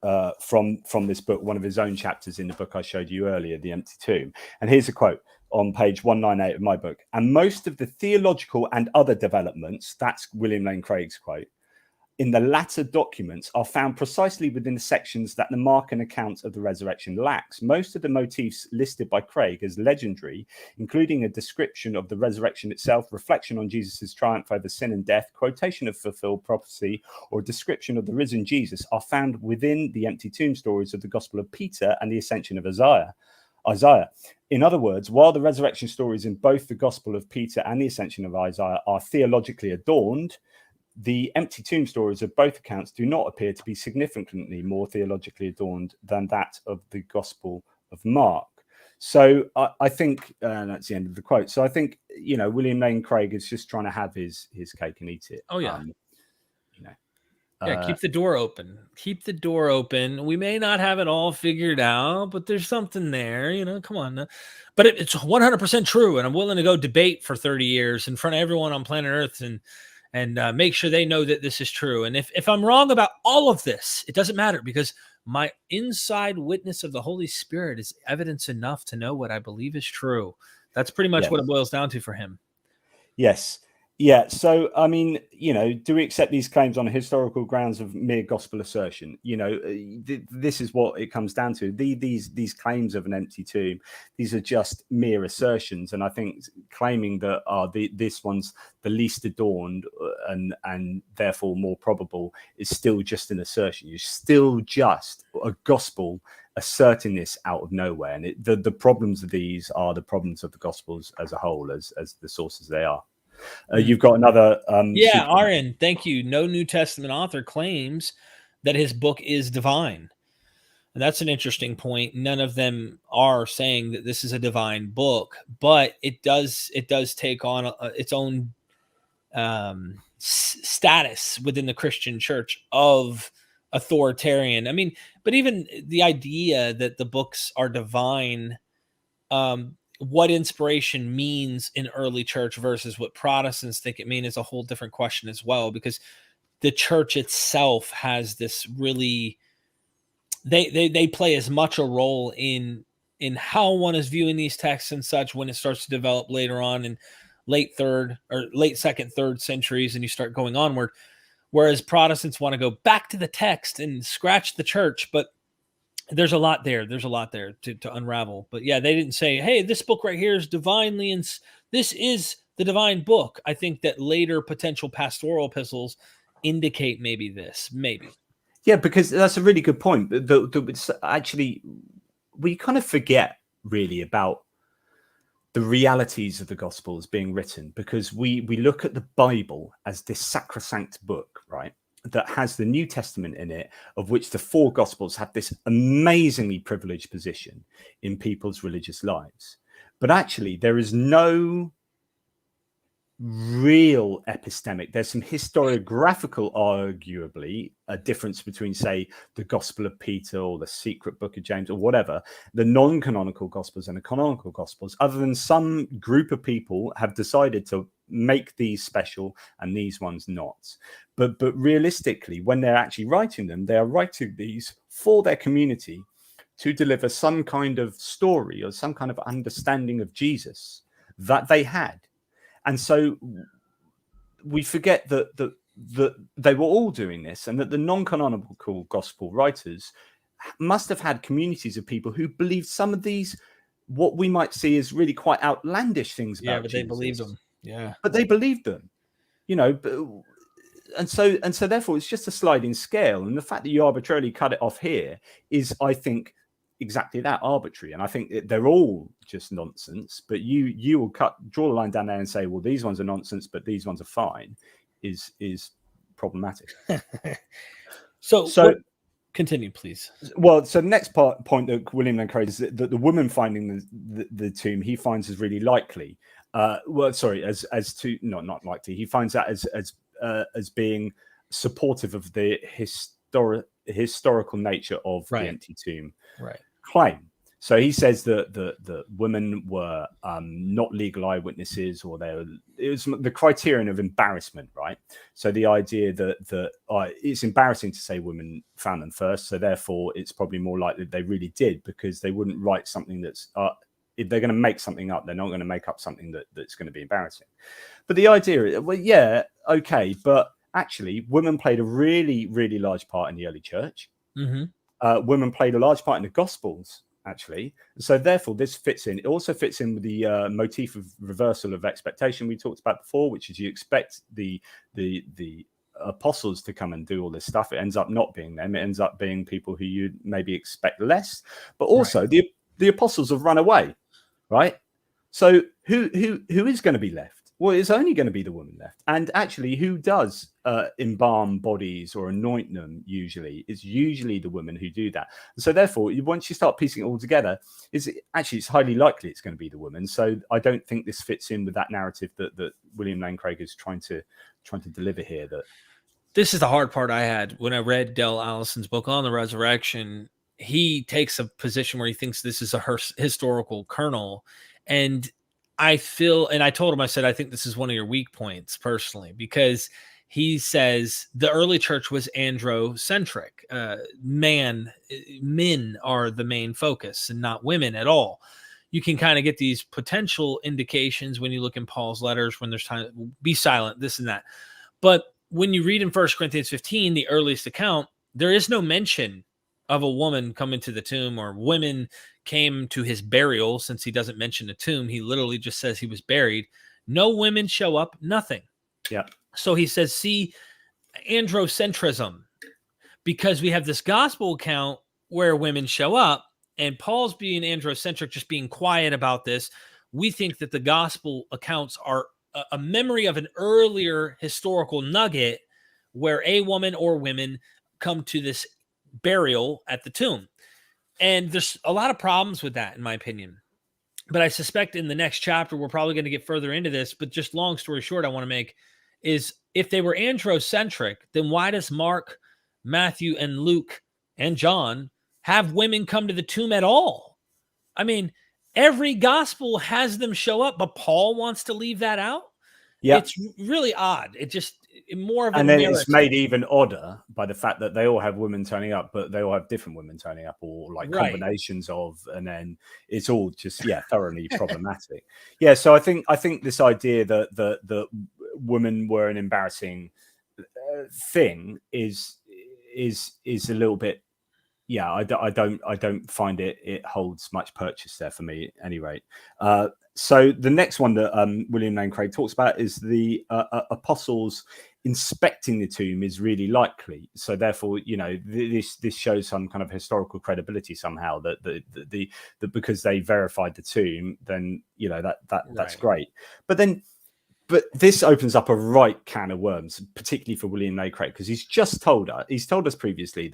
this book, one of his own chapters in the book I showed you earlier, The Empty Tomb. And here's a quote on page 198 of my book. And most of the theological and other developments, that's William Lane Craig's quote, in the latter documents are found precisely within the sections that the Markan account of the resurrection lacks. Most of the motifs listed by Craig as legendary, including a description of the resurrection itself, reflection on Jesus' triumph over sin and death, quotation of fulfilled prophecy, or description of the risen Jesus, are found within the empty tomb stories of the Gospel of Peter and the ascension of Isaiah. In other words, while the resurrection stories in both the Gospel of Peter and the ascension of Isaiah are theologically adorned, the empty tomb stories of both accounts do not appear to be significantly more theologically adorned than that of the Gospel of Mark. So I think that's the end of the quote. So I think, William Lane Craig is just trying to have his cake and eat it. Oh, yeah. Keep the door open. Keep the door open. We may not have it all figured out, but there's something there, come on. But it's 100% true. And I'm willing to go debate for 30 years in front of everyone on planet Earth and make sure they know that this is true. And if I'm wrong about all of this, it doesn't matter, because my inside witness of the Holy Spirit is evidence enough to know what I believe is true. That's pretty much what it boils down to for him. Yes. Yeah. So, I mean, do we accept these claims on historical grounds of mere gospel assertion? This is what it comes down to. These claims of an empty tomb, these are just mere assertions. And I think claiming that this one's the least adorned and therefore more probable is still just an assertion. You're still just a gospel asserting this out of nowhere. And the problems of these are the problems of the gospels as a whole, as the sources they are. You've got another. Aaron, thank you. No New Testament author claims that his book is divine. And that's an interesting point. None of them are saying that this is a divine book, but it does take on its own status within the Christian church of authoritarian. I mean, but even the idea that the books are divine, what inspiration means in early church versus what Protestants think it means is a whole different question as well, because the church itself has this really, they play as much a role in how one is viewing these texts and such when it starts to develop later on in late second, third centuries, and you start going onward. Whereas Protestants want to go back to the text and scratch the church, but there's a lot there. There's a lot there to unravel. But yeah, they didn't say, hey, this book right here is divinely, and this is the divine book. I think that later potential pastoral epistles indicate maybe this. Yeah, because that's a really good point. Actually, we kind of forget really about the realities of the Gospels being written, because we look at the Bible as this sacrosanct book, right, that has the New Testament in it, of which the four Gospels have this amazingly privileged position in people's religious lives. But actually, there is no real epistemic. There's some historiographical, arguably, a difference between, say, the Gospel of Peter or the secret book of James or whatever, the non-canonical Gospels and the canonical Gospels, other than some group of people have decided to make these special and these ones not. But realistically, when they're actually writing them, they are writing these for their community to deliver some kind of story or some kind of understanding of Jesus that they had. And so we forget that they were all doing this, and that the non-canonical gospel writers must have had communities of people who believed some of these, what we might see as really quite outlandish things about but Jesus. they believed them. Yeah. But they believed them, you know, and so therefore it's just a sliding scale. And the fact that you arbitrarily cut it off here is, I think, exactly that, arbitrary. And I think they're all just nonsense, but you will draw a line down there and say, well, these ones are nonsense, but these ones are fine, is problematic. So continue, please. Well, so the next point that William Lane Craig is that the woman finding the tomb, he finds as really likely. As to not likely. He finds that as being supportive of the historical nature of the empty tomb claim. So he says that the women were not legal eyewitnesses, or it was the criterion of embarrassment, right? So the idea that it's embarrassing to say women found them first, so therefore it's probably more likely that they really did, because they wouldn't write something that's if they're going to make something up, they're not going to make up something that's going to be embarrassing. But the idea is, well, yeah, okay, but actually women played a really, really large part in the early church. Women played a large part in the Gospels, actually. So therefore this fits in. It also fits in with the motif of reversal of expectation we talked about before, which is you expect the apostles to come and do all this stuff. It ends up not being them. It ends up being people who you maybe expect less. But also the apostles have run away, right? So who is going to be left? Well, it's only going to be the woman left. And actually, who does embalm bodies or anoint them usually? It's usually the women who do that. And so therefore, once you start piecing it all together, it's highly likely it's going to be the woman. So I don't think this fits in with that narrative that William Lane Craig is trying to deliver here. That this is the hard part I had when I read Dale Allison's book on the resurrection. He takes a position where he thinks this is a historical kernel. And I told him, I said, I think this is one of your weak points personally, because he says the early church was androcentric. Men are the main focus and not women at all. You can kind of get these potential indications when you look in Paul's letters, when there's time, be silent, this and that. But when you read in 1 Corinthians 15, the earliest account, there is no mention of a woman coming to the tomb, or women came to his burial, since he doesn't mention a tomb. He literally just says he was buried. No women show up, nothing. Yeah. So he says, see, androcentrism, because we have this gospel account where women show up, and Paul's being androcentric, just being quiet about this. We think that the gospel accounts are a memory of an earlier historical nugget where a woman or women come to this burial at the tomb. And there's a lot of problems with that, in my opinion. But I suspect in the next chapter, we're probably going to get further into this. But just long story short, I want to make is, if they were androcentric, then why does Mark, Matthew, and Luke, and John have women come to the tomb at all? I mean, every gospel has them show up, but Paul wants to leave that out. Yeah, it's really odd. It just more of a and then narrative. It's made even odder by the fact that they all have women turning up, but they all have different women turning up, or like combinations of, and then it's all just thoroughly problematic. Yeah, so I think this idea that the women were an embarrassing thing is a little bit. Yeah, I don't find it holds much purchase there for me at any rate. So the next one that William Lane Craig talks about is the apostles inspecting the tomb is really likely. So therefore, this shows some kind of historical credibility somehow that because they verified the tomb, then that's great. But this opens up a right can of worms, particularly for William Lane Craig, because he's told us previously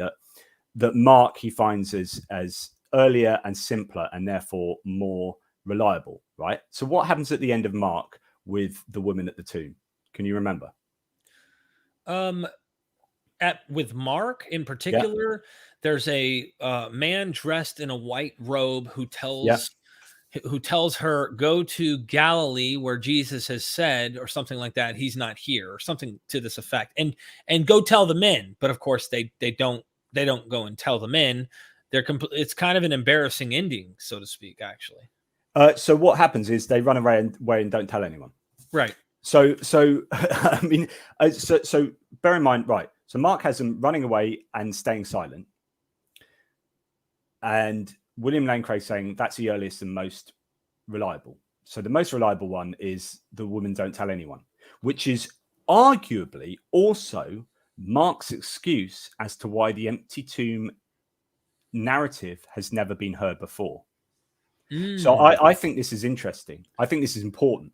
that Mark he finds as earlier and simpler and therefore more reliable, right? So what happens at the end of Mark with the woman at the tomb? Can you remember? With Mark in particular, there's a man dressed in a white robe who tells her, go to Galilee where Jesus has said, or something like that, he's not here, or something to this effect, and go tell the men. But of course they don't go and tell the men. It's kind of an embarrassing ending, so to speak, actually. So what happens is they run away and don't tell anyone. Right. So I mean, so bear in mind, right? So Mark has them running away and staying silent, and William Lane Craig saying that's the earliest and most reliable. So the most reliable one is the women don't tell anyone, which is arguably also Mark's excuse as to why the empty tomb narrative has never been heard before. So I think this is interesting. I think this is important.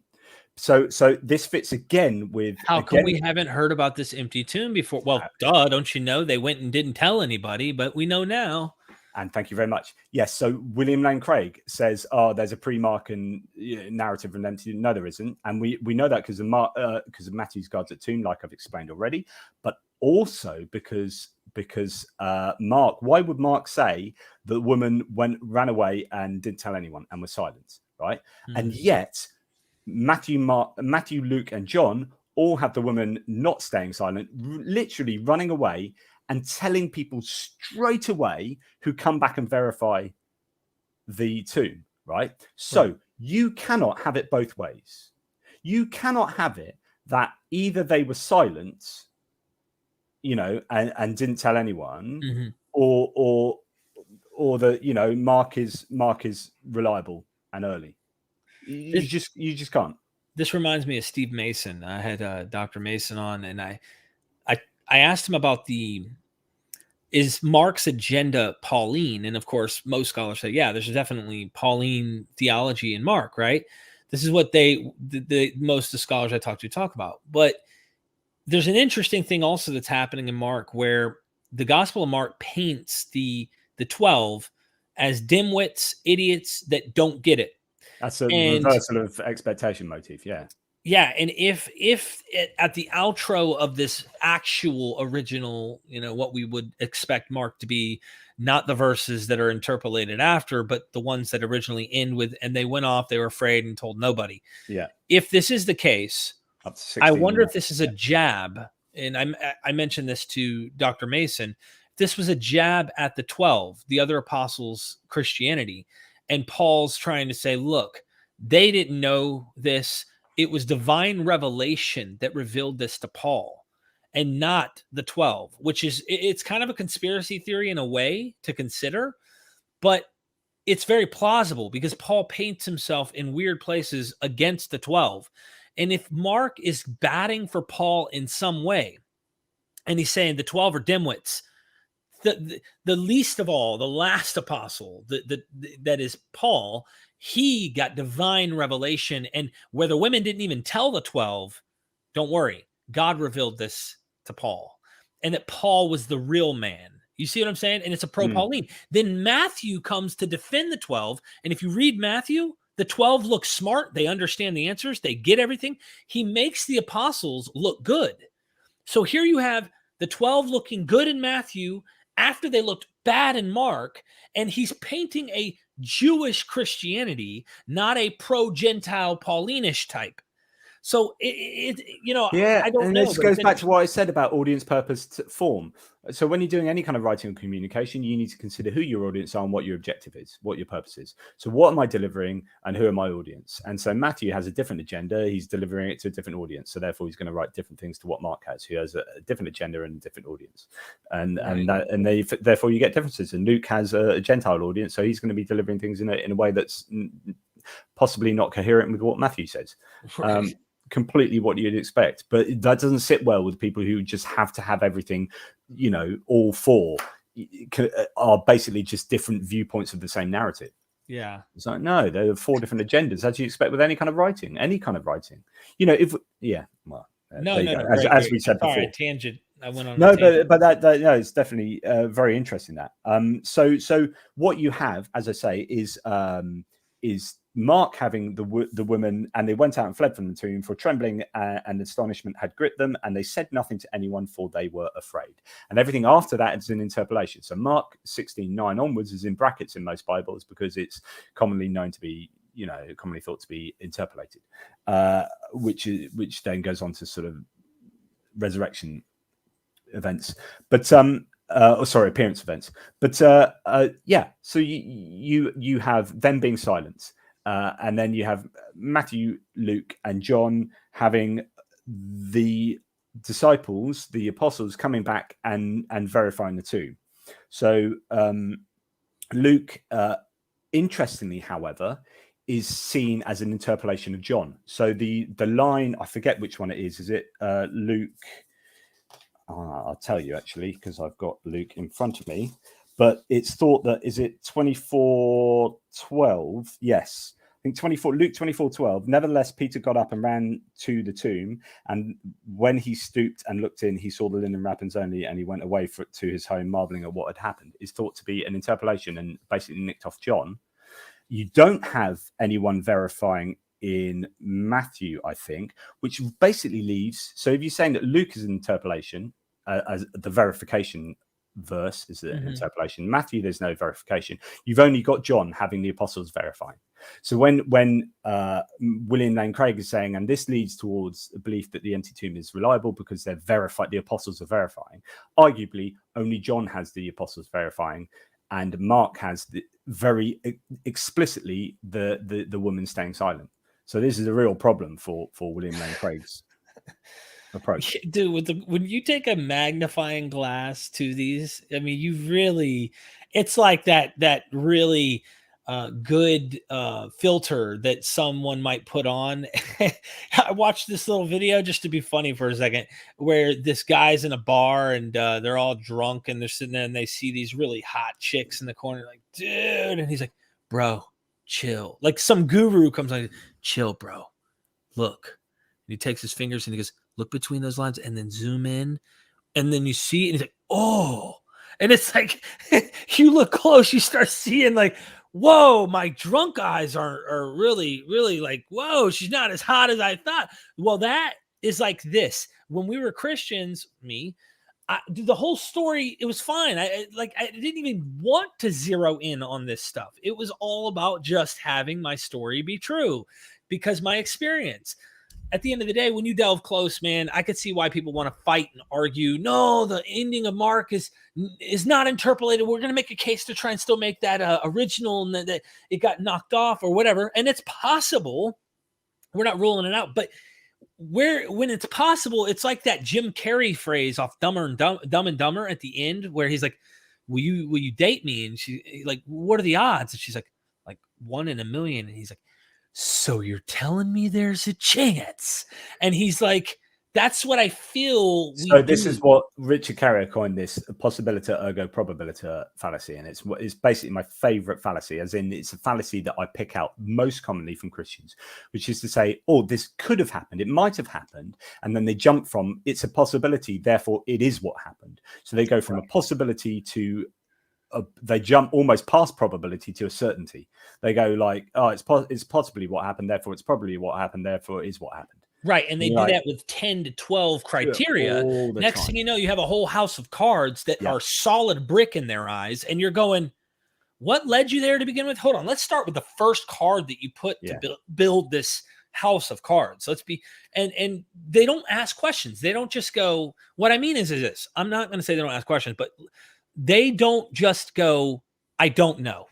So this fits again with how come we haven't heard about this empty tomb before? Well, duh, don't you know? They went and didn't tell anybody, but we know now. And thank you very much. Yes. So William Lane Craig says, "Oh, there's a pre-Markan narrative and empty." No, there isn't, and we know that because of Matthew's guards at tomb, like I've explained already, but also because Mark. Why would Mark say the woman ran away and didn't tell anyone and was silent, right? And yet Matthew, Luke, and John all have the woman not staying silent, literally running away and telling people straight away who come back and verify the tomb, right? So you cannot have it both ways. You cannot have it that either they were silent, and didn't tell anyone, or that Mark is reliable and early. You just can't. This reminds me of Steve Mason. I had Dr. Mason on, and I asked him about is Mark's agenda Pauline? And of course, most scholars say, yeah, there's definitely Pauline theology in Mark, right? This is what the most of the scholars I talk about. But there's an interesting thing also that's happening in Mark where the Gospel of Mark paints the 12 as dimwits, idiots that don't get it. That's a reversal of expectation motif, yeah. Yeah, and if at the outro of this actual original, what we would expect Mark to be, not the verses that are interpolated after, but the ones that originally end with, and they went off, they were afraid and told nobody. Yeah. If this is the case, up to 16, I wonder if this is a jab, and I mentioned this to Dr. Mason. This was a jab at the 12, the other apostles' Christianity, and Paul's trying to say, look, they didn't know this. It was divine revelation that revealed this to Paul and not the 12, which is, it's kind of a conspiracy theory in a way to consider, but it's very plausible because Paul paints himself in weird places against the 12. And if Mark is batting for Paul in some way, and he's saying the 12 are dimwits, the least of all, the last apostle, that is Paul, he got divine revelation. And where the women didn't even tell the 12, don't worry, God revealed this to Paul, and that Paul was the real man. You see what I'm saying? And it's a pro-Pauline. Then Matthew comes to defend the 12. And if you read Matthew, the 12 look smart. They understand the answers. They get everything. He makes the apostles look good. So here you have the 12 looking good in Matthew after they looked bad in Mark. And he's painting a Jewish Christianity, not a pro-Gentile Paulinish type. So I don't and know. This goes back to what I said about audience purpose form. So when you're doing any kind of writing or communication, you need to consider who your audience are and what your objective is, what your purpose is. So what am I delivering and who are my audience? And so Matthew has a different agenda. He's delivering it to a different audience. So therefore, he's going to write different things to what Mark has, who has a different agenda and a different audience. Therefore, you get differences. And Luke has a Gentile audience, so he's going to be delivering things in a way that's possibly not coherent with what Matthew says. Right. Completely what you'd expect, but that doesn't sit well with people who just have to have everything. All four are basically just different viewpoints of the same narrative. Yeah, it's like, no, there are four different agendas, as you expect with any kind of writing. As we said before. Tangent. I went on. No, but that it's definitely very interesting. That so what you have, as I say, is Mark having the women, and they went out and fled from the tomb, for trembling and astonishment had gripped them, and they said nothing to anyone, for they were afraid. And everything after that is an interpolation. So Mark 16:9 onwards is in brackets in most Bibles because it's commonly known to be, commonly thought to be interpolated, which then goes on to sort of resurrection events. But appearance events. But yeah, so you have them being silent, and then you have Matthew, Luke, and John having the disciples, the apostles, coming back and verifying the tomb. So Luke, interestingly, however, is seen as an interpolation of John. So the line, I forget which one it is. Is it Luke? I'll tell you actually, because I've got Luke in front of me. But it's thought that, is it 24:12? Yes. I think Luke 24:12. Nevertheless, Peter got up and ran to the tomb, and when he stooped and looked in, he saw the linen wrappings only, and he went away to his home, marveling at what had happened. Is thought to be an interpolation and basically nicked off John. You don't have anyone verifying in Matthew, I think, which basically leaves. So if you're saying that Luke is an interpolation, as the verification verse is an interpolation, Matthew, there's no verification. You've only got John having the apostles verifying. So when William Lane Craig is saying, and this leads towards a belief that the empty tomb is reliable because they're verified, the apostles are verifying. Arguably, only John has the apostles verifying, and Mark has very explicitly the woman staying silent. So this is a real problem for William Lane Craig's approach. Dude, when you take a magnifying glass to these, I mean, it's like that really good filter that someone might put on. I watched this little video just to be funny for a second, where this guy's in a bar and they're all drunk and they're sitting there and they see these really hot chicks in the corner, like, dude, and he's like, bro, chill. Like some guru comes on, chill, bro, look. And he takes his fingers and he goes, look between those lines and then zoom in, and then you see it and he's like, oh, and it's like you look close, you start seeing like, whoa, my drunk eyes are really, really like, whoa, she's not as hot as I thought. Well, that is like this. When we were Christians, the whole story, it was fine. I didn't even want to zero in on this stuff. It was all about just having my story be true, because my experience. At the end of the day, when you delve close, man, I could see why people want to fight and argue. No, the ending of Mark is not interpolated. We're going to make a case to try and still make that original, and that it got knocked off or whatever. And it's possible. We're not ruling it out. But when it's possible, it's like that Jim Carrey phrase off Dumb and Dumber at the end, where he's like, will you date me? And she like, what are the odds? And she's like 1 in a million. And he's like, so you're telling me there's a chance? And he's like, that's what I feel. So this is what Richard Carrier coined, this possibility ergo probability fallacy. And it's basically my favorite fallacy, as in it's a fallacy that I pick out most commonly from Christians, which is to say, oh, this could have happened. It might have happened. And then they jump from it's a possibility, therefore it is what happened. So they go from a possibility to they jump almost past probability to a certainty. They go like, oh, it's possibly what happened, therefore it's probably what happened, therefore it is what happened. Right, and they do that with 10 to 12 criteria. Next thing you know, you have a whole house of cards that are solid brick in their eyes, and you're going, what led you there to begin with? Hold on, let's start with the first card that you put to build this house of cards. And they don't ask questions. They don't just go, what I mean is this. I'm not going to say they don't ask questions, but they don't just go, I don't know.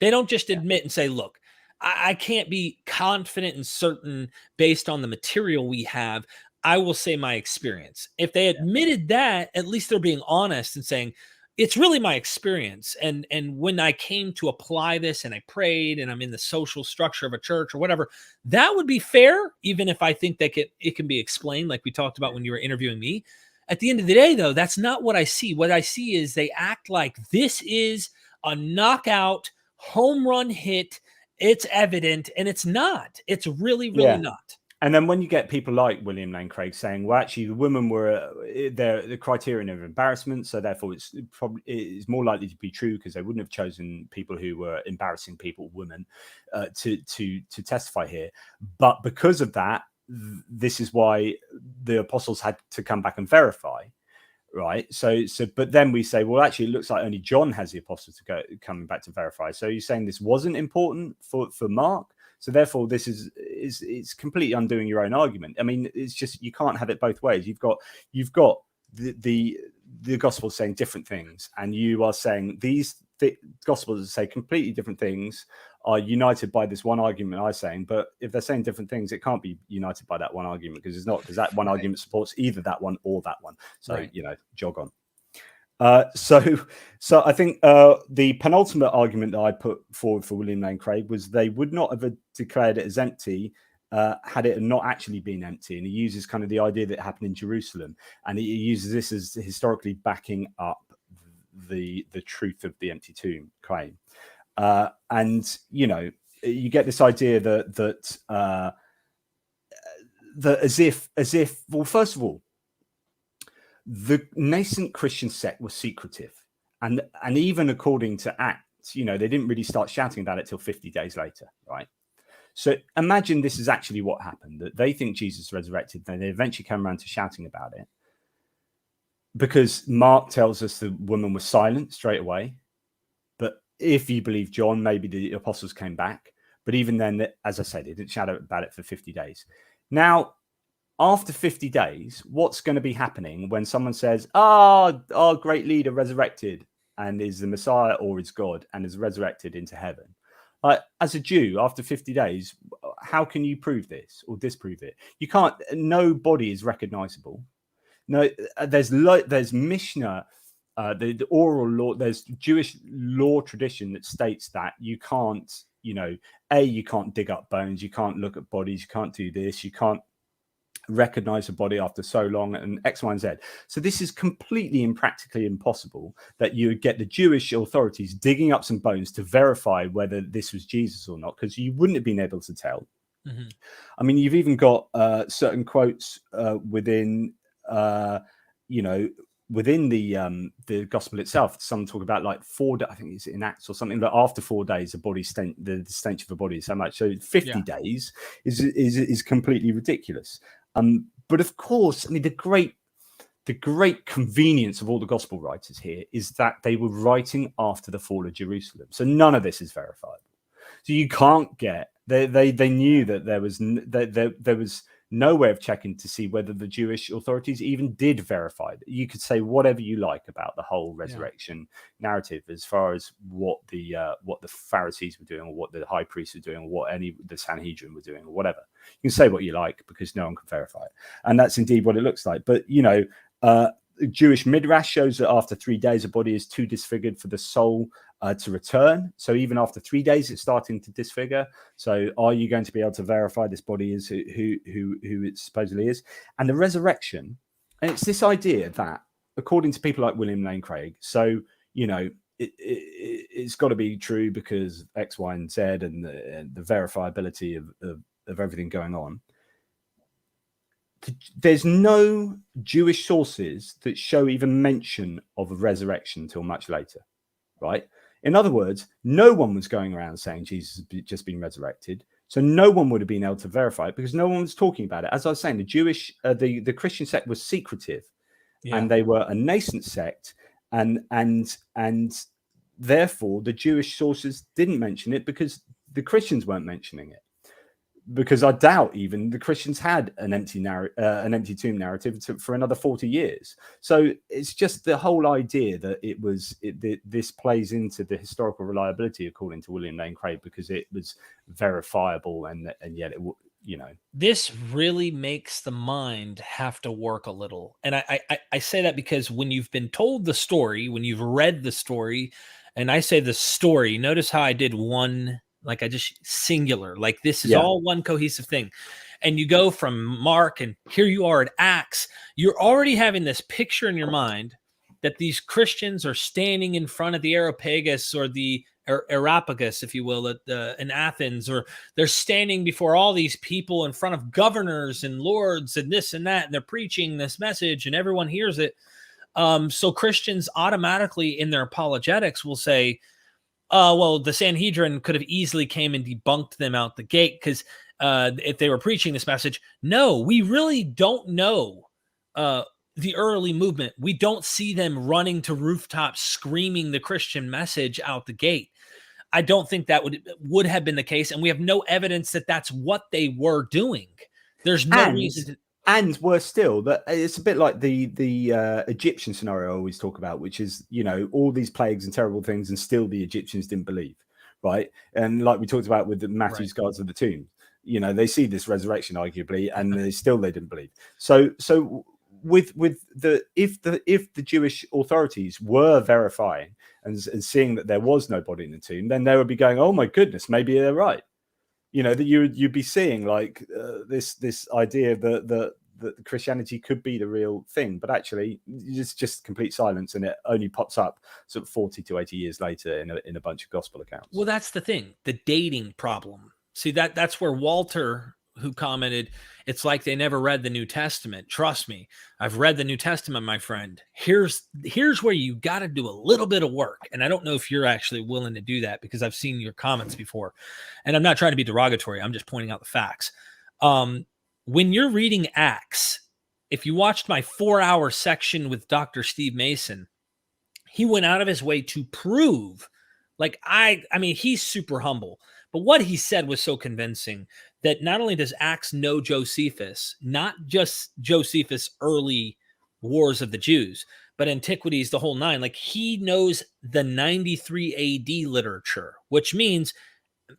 They don't just admit and say, look, I can't be confident and certain based on the material we have. I will say my experience. If they admitted that, at least they're being honest and saying, it's really my experience. And when I came to apply this and I prayed and I'm in the social structure of a church or whatever, that would be fair, even if I think that it can be explained, like we talked about when you were interviewing me. At the end of the day, though, that's not what I see. What I see is they act like this is a knockout home run hit. It's evident, and it's not. It's really, really not. And then when you get people like William Lane Craig saying, well, actually, the women were the criterion of embarrassment, so therefore it's more likely to be true because they wouldn't have chosen people who were embarrassing people, women, to testify here. But because of that, this is why the apostles had to come back and verify, right? So, but then we say, well, actually, it looks like only John has the apostles coming back to verify. So you're saying this wasn't important for Mark, so therefore this is completely undoing your own argument. I mean, it's just you can't have it both ways. You've got the the gospel saying different things, and you are saying these gospels that say completely different things are united by this one argument I'm saying, but if they're saying different things, it can't be united by that one argument, because it's not, because that one argument supports either that one or that one. So, jog on. So I think the penultimate argument that I put forward for William Lane Craig was they would not have declared it as empty had it not actually been empty. And he uses kind of the idea that it happened in Jerusalem, and he uses this as historically backing up the truth of the empty tomb claim. And you get this idea that as if well, first of all, the nascent Christian sect was secretive, and even according to Acts, they didn't really start shouting about it till 50 days later, right? So imagine this is actually what happened, that they think Jesus resurrected, then they eventually come around to shouting about it, because Mark tells us the woman was silent straight away. But if you believe John, maybe the apostles came back. But even then, as I said, they didn't shout about it for 50 days. Now, after 50 days, what's going to be happening when someone says, our great leader resurrected and is the Messiah or is God and is resurrected into heaven? As a Jew, after 50 days, how can you prove this or disprove it? You can't. No body is recognizable. No, there's Mishnah, the oral law. There's Jewish law tradition that states that you can't, you can't dig up bones, you can't look at bodies, you can't do this, you can't recognize a body after so long, and X, Y, and Z. So this is completely impractically impossible that you would get the Jewish authorities digging up some bones to verify whether this was Jesus or not, because you wouldn't have been able to tell. Mm-hmm. I mean, you've even got certain quotes within the gospel itself. Some talk about like 4 days, I think it's in Acts or something, that after 4 days, the stench of the body is so much. So 50 days is completely ridiculous. But of course, I mean, the great convenience of all the gospel writers here is that they were writing after the fall of Jerusalem. So none of this is verifiable. So you can't get, they knew that there was no way of checking to see whether the Jewish authorities even did verify it. You could say whatever you like about the whole resurrection narrative, as far as what the Pharisees were doing, or what the high priests were doing, or what the Sanhedrin were doing, or whatever. You can say what you like because no one can verify it, and that's indeed what it looks like. But Jewish midrash shows that after 3 days, a body is too disfigured for the soul to return. So even after 3 days, it's starting to disfigure. So are you going to be able to verify this body is who it supposedly is? And the resurrection, and it's this idea that, according to people like William Lane Craig, so it's got to be true because X, Y, and Z, and the verifiability of everything going on. There's no Jewish sources that show even mention of a resurrection until much later, right? In other words, no one was going around saying Jesus had just been resurrected. So no one would have been able to verify it because no one was talking about it. As I was saying, the Christian sect was secretive, and they were a nascent sect, and therefore the Jewish sources didn't mention it because the Christians weren't mentioning it. Because I doubt even the Christians had an empty tomb narrative for another 40 years. So it's just the whole idea that this plays into the historical reliability, according to William Lane Craig, because it was verifiable, and yet it, this really makes the mind have to work a little. And I say that because when you've been told the story, when you've read the story, and I say the story, notice how I did one. Like I just singular, like this is all one cohesive thing. And you go from Mark, and here you are at Acts, you're already having this picture in your mind that these Christians are standing in front of the Areopagus or the Areopagus, if you will, in Athens, or they're standing before all these people in front of governors and lords and this and that, and they're preaching this message and everyone hears it. So Christians automatically in their apologetics will say, well, the Sanhedrin could have easily came and debunked them out the gate because if they were preaching this message. No, we really don't know the early movement. We don't see them running to rooftops screaming the Christian message out the gate. I don't think that would have been the case, and we have no evidence that that's what they were doing. There's no reason to. And worse still, that it's a bit like the Egyptian scenario I always talk about, which is, you know, all these plagues and terrible things, and still the Egyptians didn't believe, right? And like we talked about with the Matthew's guards of the tomb, you know, they see this resurrection arguably, and they didn't believe. So with the if the Jewish authorities were verifying and seeing that there was no body in the tomb, then they would be going, oh my goodness, maybe they're right. You know, that you'd be seeing like this idea that Christianity could be the real thing, but actually it's just complete silence, and it only pops up sort of 40 to 80 years later in a bunch of gospel accounts. Well, that's the thing, the dating problem. See, that's where Walter, who commented, it's like they never read the New Testament. Trust me, I've read the New Testament, my friend. Here's where you got to do a little bit of work. And I don't know if you're actually willing to do that, because I've seen your comments before. And I'm not trying to be derogatory. I'm just pointing out the facts. When you're reading Acts, if you watched my 4-hour section with Dr. Steve Mason, he went out of his way to prove, like, I mean, he's super humble, but what he said was so convincing that not only does Acts know Josephus, not just Josephus' early wars of the Jews, but antiquities, the whole nine. Like, he knows the 93 AD literature, which means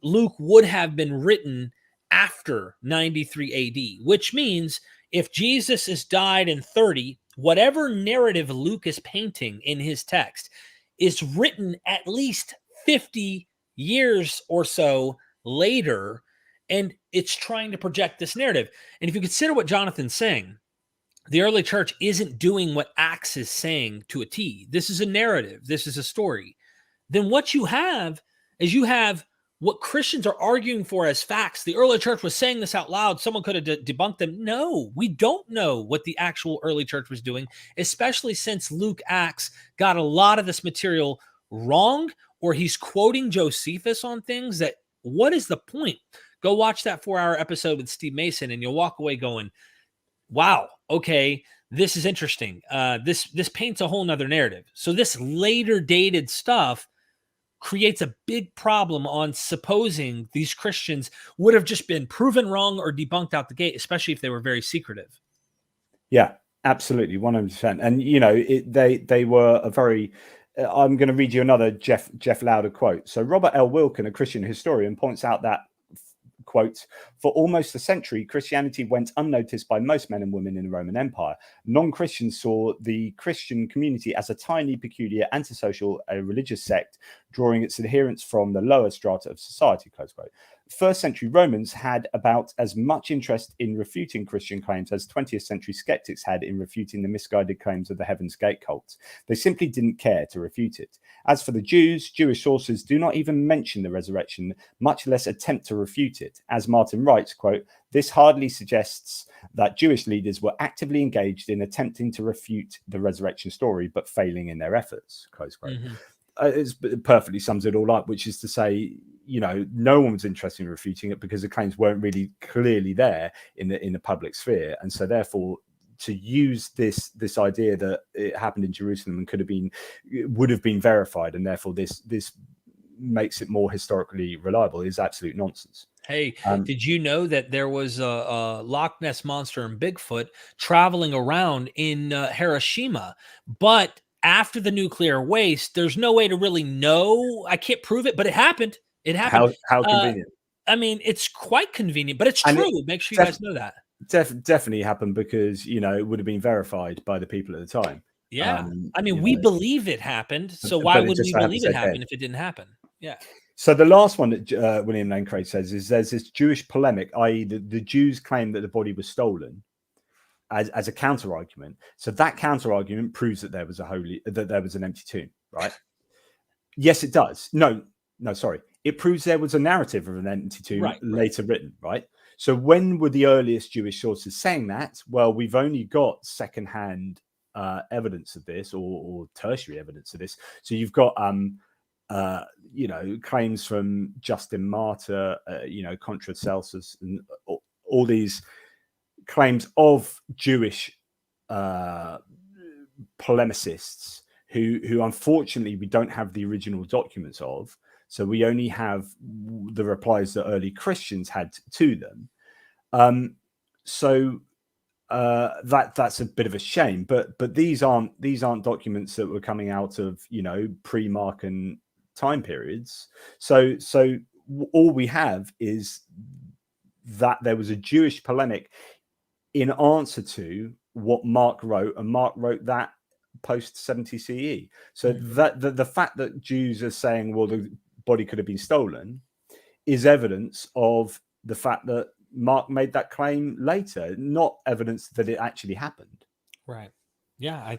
Luke would have been written after 93 AD, which means if Jesus has died in 30, whatever narrative Luke is painting in his text is written at least 50 years or so later, and it's trying to project this narrative. And if you consider what Jonathan's saying, the early church isn't doing what Acts is saying to a T. This is a narrative. This is a story. Then what you have is you have what Christians are arguing for as facts. The early church was saying this out loud. Someone could have debunked them. No, we don't know what the actual early church was doing, especially since Luke Acts got a lot of this material wrong, or he's quoting Josephus on things that, what is the point? Go watch that 4-hour episode with Steve Mason, and you'll walk away going, wow, okay, this is interesting. This paints a whole nother narrative. So this later dated stuff creates a big problem on supposing these Christians would have just been proven wrong or debunked out the gate, especially if they were very secretive. Yeah, absolutely, 100%. And you know, they were a very. I'm going to read you another Jeff Lauder quote. So Robert L. Wilkin, a Christian historian, points out that, quote, for almost a century, Christianity went unnoticed by most men and women in the Roman Empire. Non-Christians saw the Christian community as a tiny, peculiar, antisocial, religious sect, drawing its adherents from the lower strata of society, close quote. First century Romans had about as much interest in refuting Christian claims as 20th century skeptics had in refuting the misguided claims of the Heaven's Gate cult. They simply didn't care to refute it. As for the Jews, Jewish sources do not even mention the resurrection, much less attempt to refute it. As Martin writes, quote, this hardly suggests that Jewish leaders were actively engaged in attempting to refute the resurrection story, but failing in their efforts, close quote. Mm-hmm. It perfectly sums it all up, which is to say, you know, no one was interested in refuting it because the claims weren't really clearly there in the public sphere, and so therefore to use this idea that it happened in Jerusalem and would have been verified, and therefore this makes it more historically reliable, is absolute nonsense. Hey, did you know that there was a Loch Ness monster and Bigfoot traveling around in Hiroshima, but after the nuclear waste, there's no way to really know. I can't prove it, but it happened. It happened. How convenient. I mean, it's quite convenient, but it's true. Make sure you guys know that. Definitely happened because, you know, it would have been verified by the people at the time. Yeah. I mean, we believe it happened. So why would we believe it happened if it didn't happen? Yeah. So the last one that William Lane Craig says is there's this Jewish polemic, i.e. the Jews claim that the body was stolen as a counter argument. So that counter argument proves that there was an empty tomb, right? Yes, it does. No, sorry. It proves there was a narrative of an empty tomb later written, right? So when were the earliest Jewish sources saying that? Well, we've only got secondhand evidence of this, or tertiary evidence of this. So you've got you know, claims from Justin Martyr, you know, Contra Celsus, and all these claims of Jewish polemicists who unfortunately we don't have the original documents of. So we only have the replies that early Christians had to them. that's a bit of a shame. But these aren't documents that were coming out of, you know, pre-Markan time periods. So all we have is that there was a Jewish polemic in answer to what Mark wrote, and Mark wrote that post 70 CE. So that the fact that Jews are saying, well, the body could have been stolen, is evidence of the fact that Mark made that claim later, not evidence that it actually happened. Right. Yeah.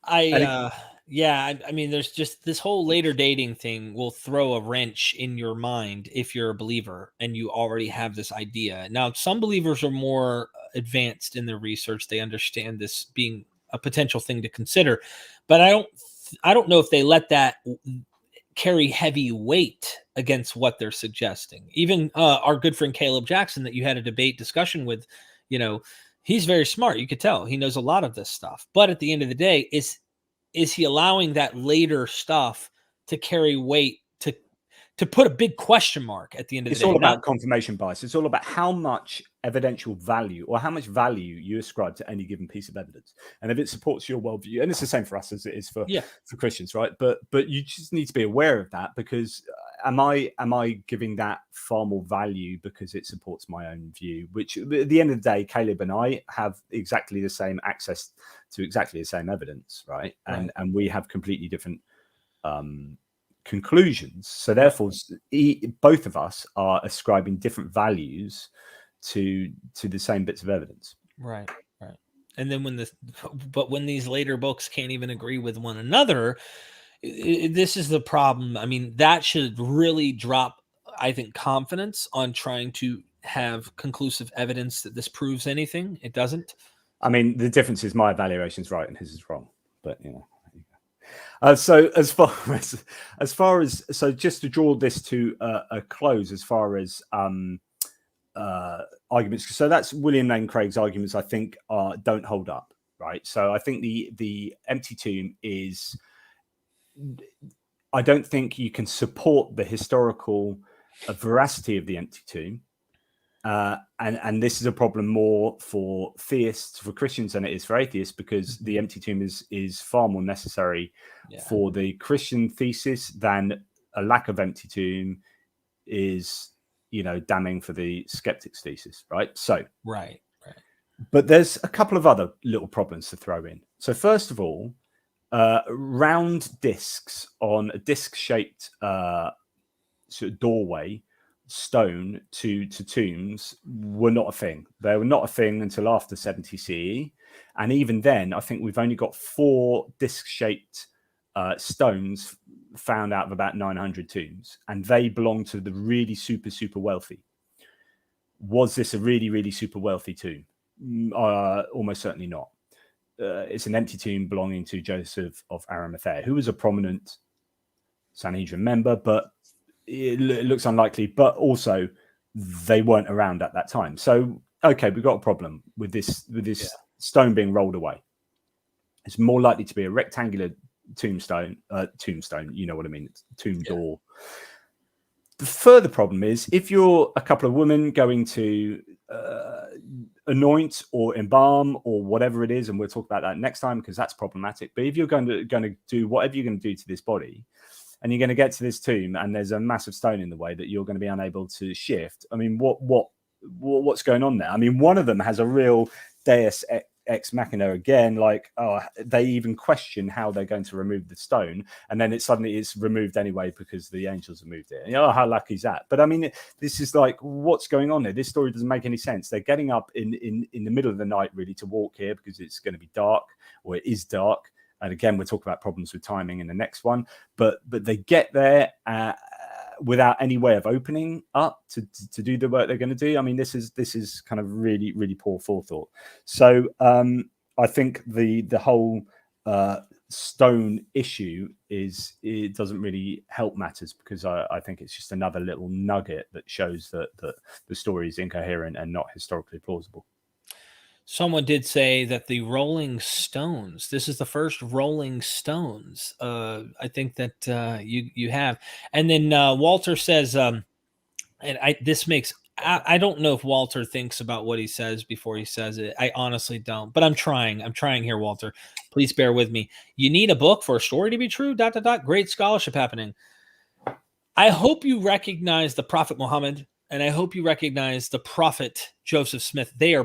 I mean, there's just this whole later dating thing will throw a wrench in your mind if you're a believer and you already have this idea. Now, some believers are more advanced in their research. They understand this being a potential thing to consider, but I don't know if they let that carry heavy weight against what they're suggesting. Even our good friend Caleb Jackson that you had a debate discussion with, you know, he's very smart. You could tell he knows a lot of this stuff. But at the end of the day, is he allowing that later stuff to carry weight, to put a big question mark at the end of the day? It's all about confirmation bias. It's all about how much evidential value or how much value you ascribe to any given piece of evidence. And if it supports your worldview, and it's the same for us as it is for Christians, right? But you just need to be aware of that, because am I giving that far more value because it supports my own view, which at the end of the day, Caleb and I have exactly the same access to exactly the same evidence, right? And we have completely different conclusions. So therefore, both of us are ascribing different values to the same bits of evidence. Right. And then when these later books can't even agree with one another, this is the problem. I mean, that should really drop, I think, confidence on trying to have conclusive evidence that this proves anything. It doesn't. I mean, the difference is my evaluation is right and his is wrong. But you know. So as far as so just to draw this to a close, as far as arguments, so that's William Lane Craig's arguments, I think don't hold up, right? So I think the empty tomb is, I don't think you can support the historical veracity of the empty tomb. And this is a problem more for theists, for Christians, than it is for atheists, because the empty tomb is far more necessary for the Christian thesis than a lack of empty tomb is, you know, damning for the skeptic's thesis, right? So right. But there's a couple of other little problems to throw in. So first of all, round discs on a disc-shaped sort of doorway, stone to tombs, were not a thing. They were not a thing until after 70 CE, and even then, I think we've only got 4 disc-shaped stones found out of about 900 tombs, and they belong to the really super wealthy. Was this a really super wealthy tomb? Almost certainly not. It's an empty tomb belonging to Joseph of Arimathea, who was a prominent Sanhedrin member, but it looks unlikely. But also, they weren't around at that time. So, okay, we've got a problem with this stone being rolled away. It's more likely to be a rectangular tombstone. You know what I mean? It's tomb door. The further problem is, if you're a couple of women going to anoint or embalm or whatever it is, and we'll talk about that next time because that's problematic. But if you're going to do whatever you're going to do to this body, and you're going to get to this tomb, and there's a massive stone in the way that you're going to be unable to shift, I mean, what's going on there? I mean, one of them has a real Deus ex machina again, like, oh, they even question how they're going to remove the stone, and then it's removed anyway because the angels have moved it. Oh, how lucky is that? But I mean, this is like, what's going on here? This story doesn't make any sense. They're getting up in the middle of the night really to walk here because it's going to be dark, or it is dark. And again, we'll talk about problems with timing in the next one. But they get there without any way of opening up to do the work they're going to do. I mean, this is kind of really poor forethought. So I think the whole stone issue it doesn't really help matters, because I think it's just another little nugget that shows that the story is incoherent and not historically plausible. Someone did say that the Rolling Stones, this is the first Rolling Stones. I think that you have. And then Walter says, this makes I don't know if Walter thinks about what he says before he says it. I honestly don't, but I'm trying. I'm trying here, Walter. Please bear with me. You need a book for a story to be true. ... Great scholarship happening. I hope you recognize the Prophet Muhammad, and I hope you recognize the Prophet Joseph Smith. They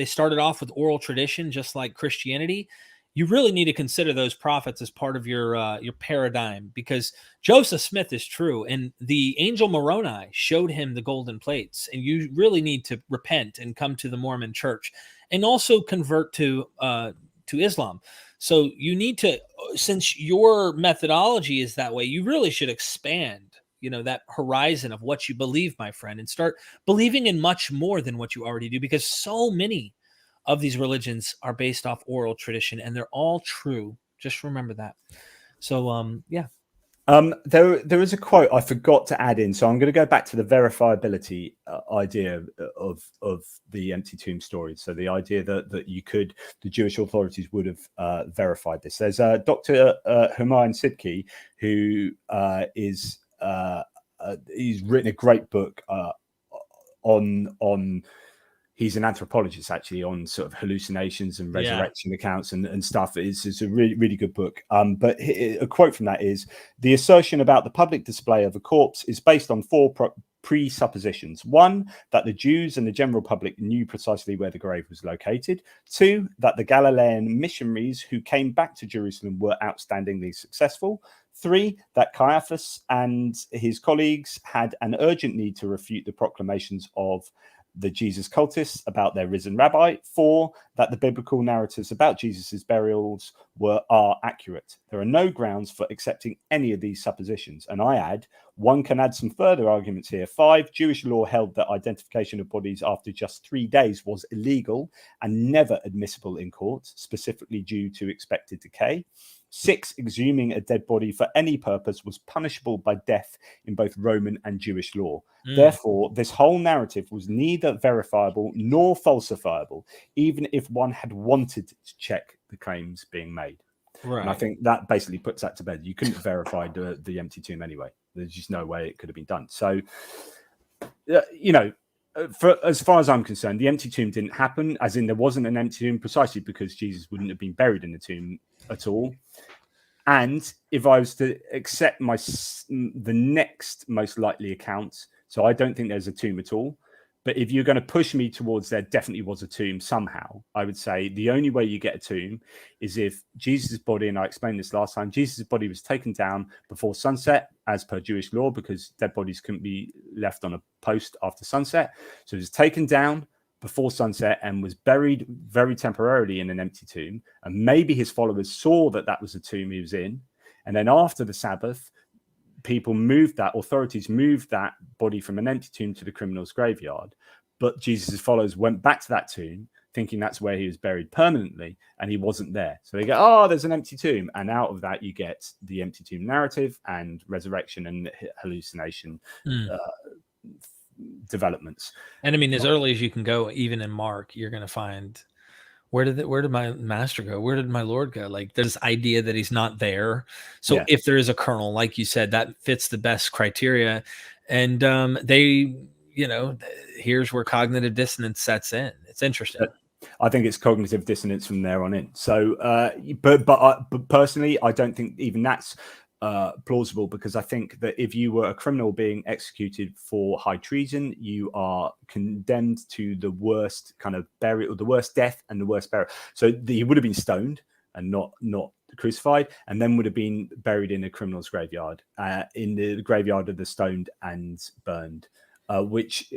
started off with oral tradition, just like Christianity. You really need to consider those prophets as part of your paradigm, because Joseph Smith is true, and the angel Moroni showed him the golden plates. And you really need to repent and come to the Mormon Church, and also convert to Islam. So you need to, since your methodology is that way, you really should expand, that horizon of what you believe, my friend, and start believing in much more than what you already do, because so many of these religions are based off oral tradition, and they're all true. Just remember that. So, yeah. There is a quote I forgot to add in, so I'm going to go back to the verifiability idea of the empty tomb story. So the idea that the Jewish authorities would have verified this. There's Dr. Humayun Siddiqui, who he's written a great book on. He's an anthropologist, actually, on sort of hallucinations and resurrection accounts and stuff. It's a really, really good book. But a quote from that is, the assertion about the public display of a corpse is based on four presuppositions. One, that the Jews and the general public knew precisely where the grave was located. Two, that the Galilean missionaries who came back to Jerusalem were outstandingly successful. Three, that Caiaphas and his colleagues had an urgent need to refute the proclamations of the Jesus cultists about their risen rabbi. Four, that the biblical narratives about Jesus's burials are accurate. There are no grounds for accepting any of these suppositions. And I add, one can add some further arguments here. Five, Jewish law held that identification of bodies after just 3 days was illegal and never admissible in court, specifically due to expected decay. 6, exhuming a dead body for any purpose was punishable by death in both Roman and Jewish law. Therefore, this whole narrative was neither verifiable nor falsifiable, even if one had wanted to check the claims being made. Right. And I think that basically puts that to bed. You couldn't verify the empty tomb anyway. There's just no way it could have been done. So, for as far as I'm concerned, the empty tomb didn't happen, as in there wasn't an empty tomb, precisely because Jesus wouldn't have been buried in the tomb at all. And if I was to accept the next most likely account, so I don't think there's a tomb at all, but if you're going to push me towards there definitely was a tomb somehow, I would say the only way you get a tomb is if Jesus' body, and I explained this last time, Jesus' body was taken down before sunset as per Jewish law, because dead bodies couldn't be left on a post after sunset. So it was taken down before sunset and was buried very temporarily in an empty tomb. And maybe his followers saw that was the tomb he was in. And then after the Sabbath, authorities moved that body from an empty tomb to the criminal's graveyard. But Jesus' followers went back to that tomb, thinking that's where he was buried permanently, and he wasn't there. So they go, oh, there's an empty tomb. And out of that, you get the empty tomb narrative and resurrection and hallucination developments. And I mean, as early as you can go, even in Mark, you're going to find, where did my master go? Where did my Lord go? Like, there's this idea that he's not there. So if there is a kernel, like you said, that fits the best criteria. And here's where cognitive dissonance sets in. It's interesting. I think it's cognitive dissonance from there on in. So, but personally, I don't think even that's plausible, because I think that if you were a criminal being executed for high treason, you are condemned to the worst kind of burial, the worst death and the worst burial. So he would have been stoned and not crucified, and then would have been buried in a criminal's graveyard, in the graveyard of the stoned and burned, which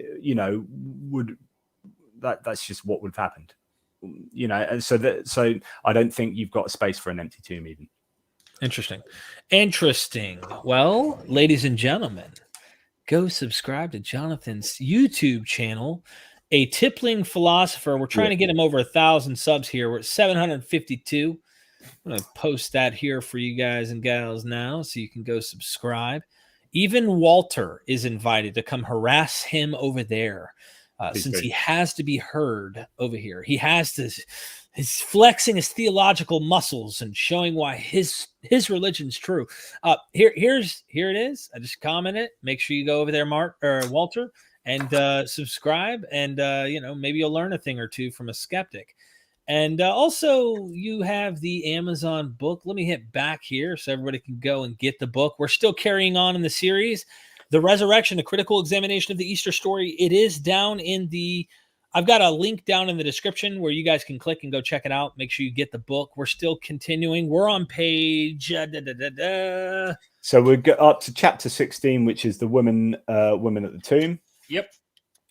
that's just what would have happened, And so I don't think you've got a space for an empty tomb even. Interesting. Well, ladies and gentlemen, go subscribe to Jonathan's YouTube channel, A Tippling Philosopher. We're trying to get him over 1,000 subs here. We're at 752. I'm going to post that here for you guys and gals now, so you can go subscribe. Even Walter is invited to come harass him over there, since he has to be heard over here. He has to... He's flexing his theological muscles and showing why his religion's true. Here it is. I just commented. Make sure you go over there, Mark or Walter, and subscribe, and maybe you'll learn a thing or two from a skeptic. And also, you have the Amazon book. Let me hit back here so everybody can go and get the book. We're still carrying on in the series, The Resurrection, a critical examination of the Easter story. It is down in the, I've got a link down in the description where you guys can click and go check it out. Make sure you get the book. We're still continuing. We're on page. So we'll get up to chapter 16, which is the women at the tomb. Yep.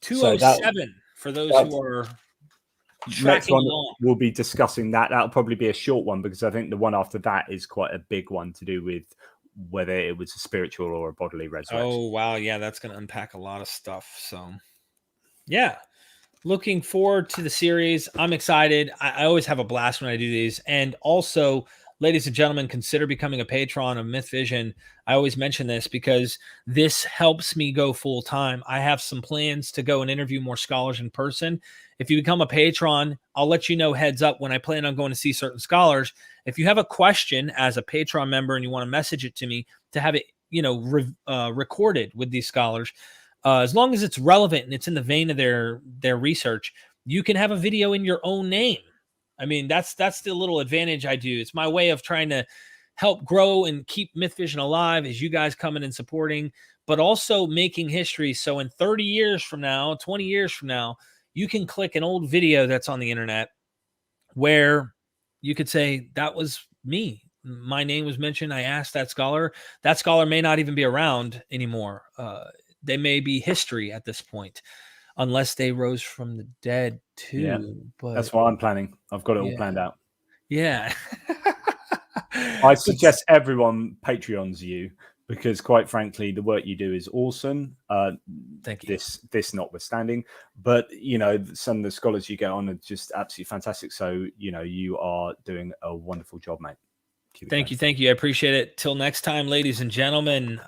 207 for those who are next one along. we'll be discussing that. That'll probably be a short one because I think the one after that is quite a big one to do with whether it was a spiritual or a bodily resurrection. Oh, wow. Yeah, that's going to unpack a lot of stuff. So, yeah. Looking forward to the series. I'm excited. I always have a blast when I do these. And also, ladies and gentlemen, consider becoming a patron of MythVision. I always mention this because this helps me go full time. I have some plans to go and interview more scholars in person. If you become a patron, I'll let you know heads up when I plan on going to see certain scholars. If you have a question as a patron member and you want to message it to me to have it, recorded with these scholars, as long as it's relevant and it's in the vein of their research, you can have a video in your own name. I mean, that's the little advantage I do. It's my way of trying to help grow and keep MythVision alive as you guys coming and supporting, but also making history. So in 30 years from now, 20 years from now, you can click an old video that's on the internet where you could say, that was me. My name was mentioned. I asked that scholar. That scholar may not even be around anymore. They may be history at this point, unless they rose from the dead too. Yeah, but that's what I'm planning. I've got it all planned out. Yeah. I suggest everyone Patreons you because, quite frankly, the work you do is awesome. Thank you. This notwithstanding, but some of the scholars you get on are just absolutely fantastic. So you are doing a wonderful job, mate. Thank you. I appreciate it. Till next time, ladies and gentlemen.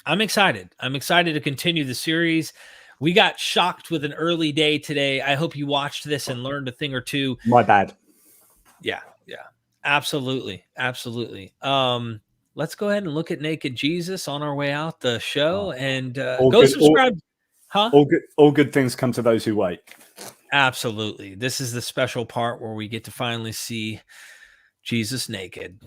I'm excited. I'm excited to continue the series. We got shocked with an early day today. I hope you watched this and learned a thing or two. My bad. Yeah. Absolutely. Let's go ahead and look at Naked Jesus on our way out the show and go subscribe. All good things come to those who wait. Absolutely. This is the special part where we get to finally see Jesus naked.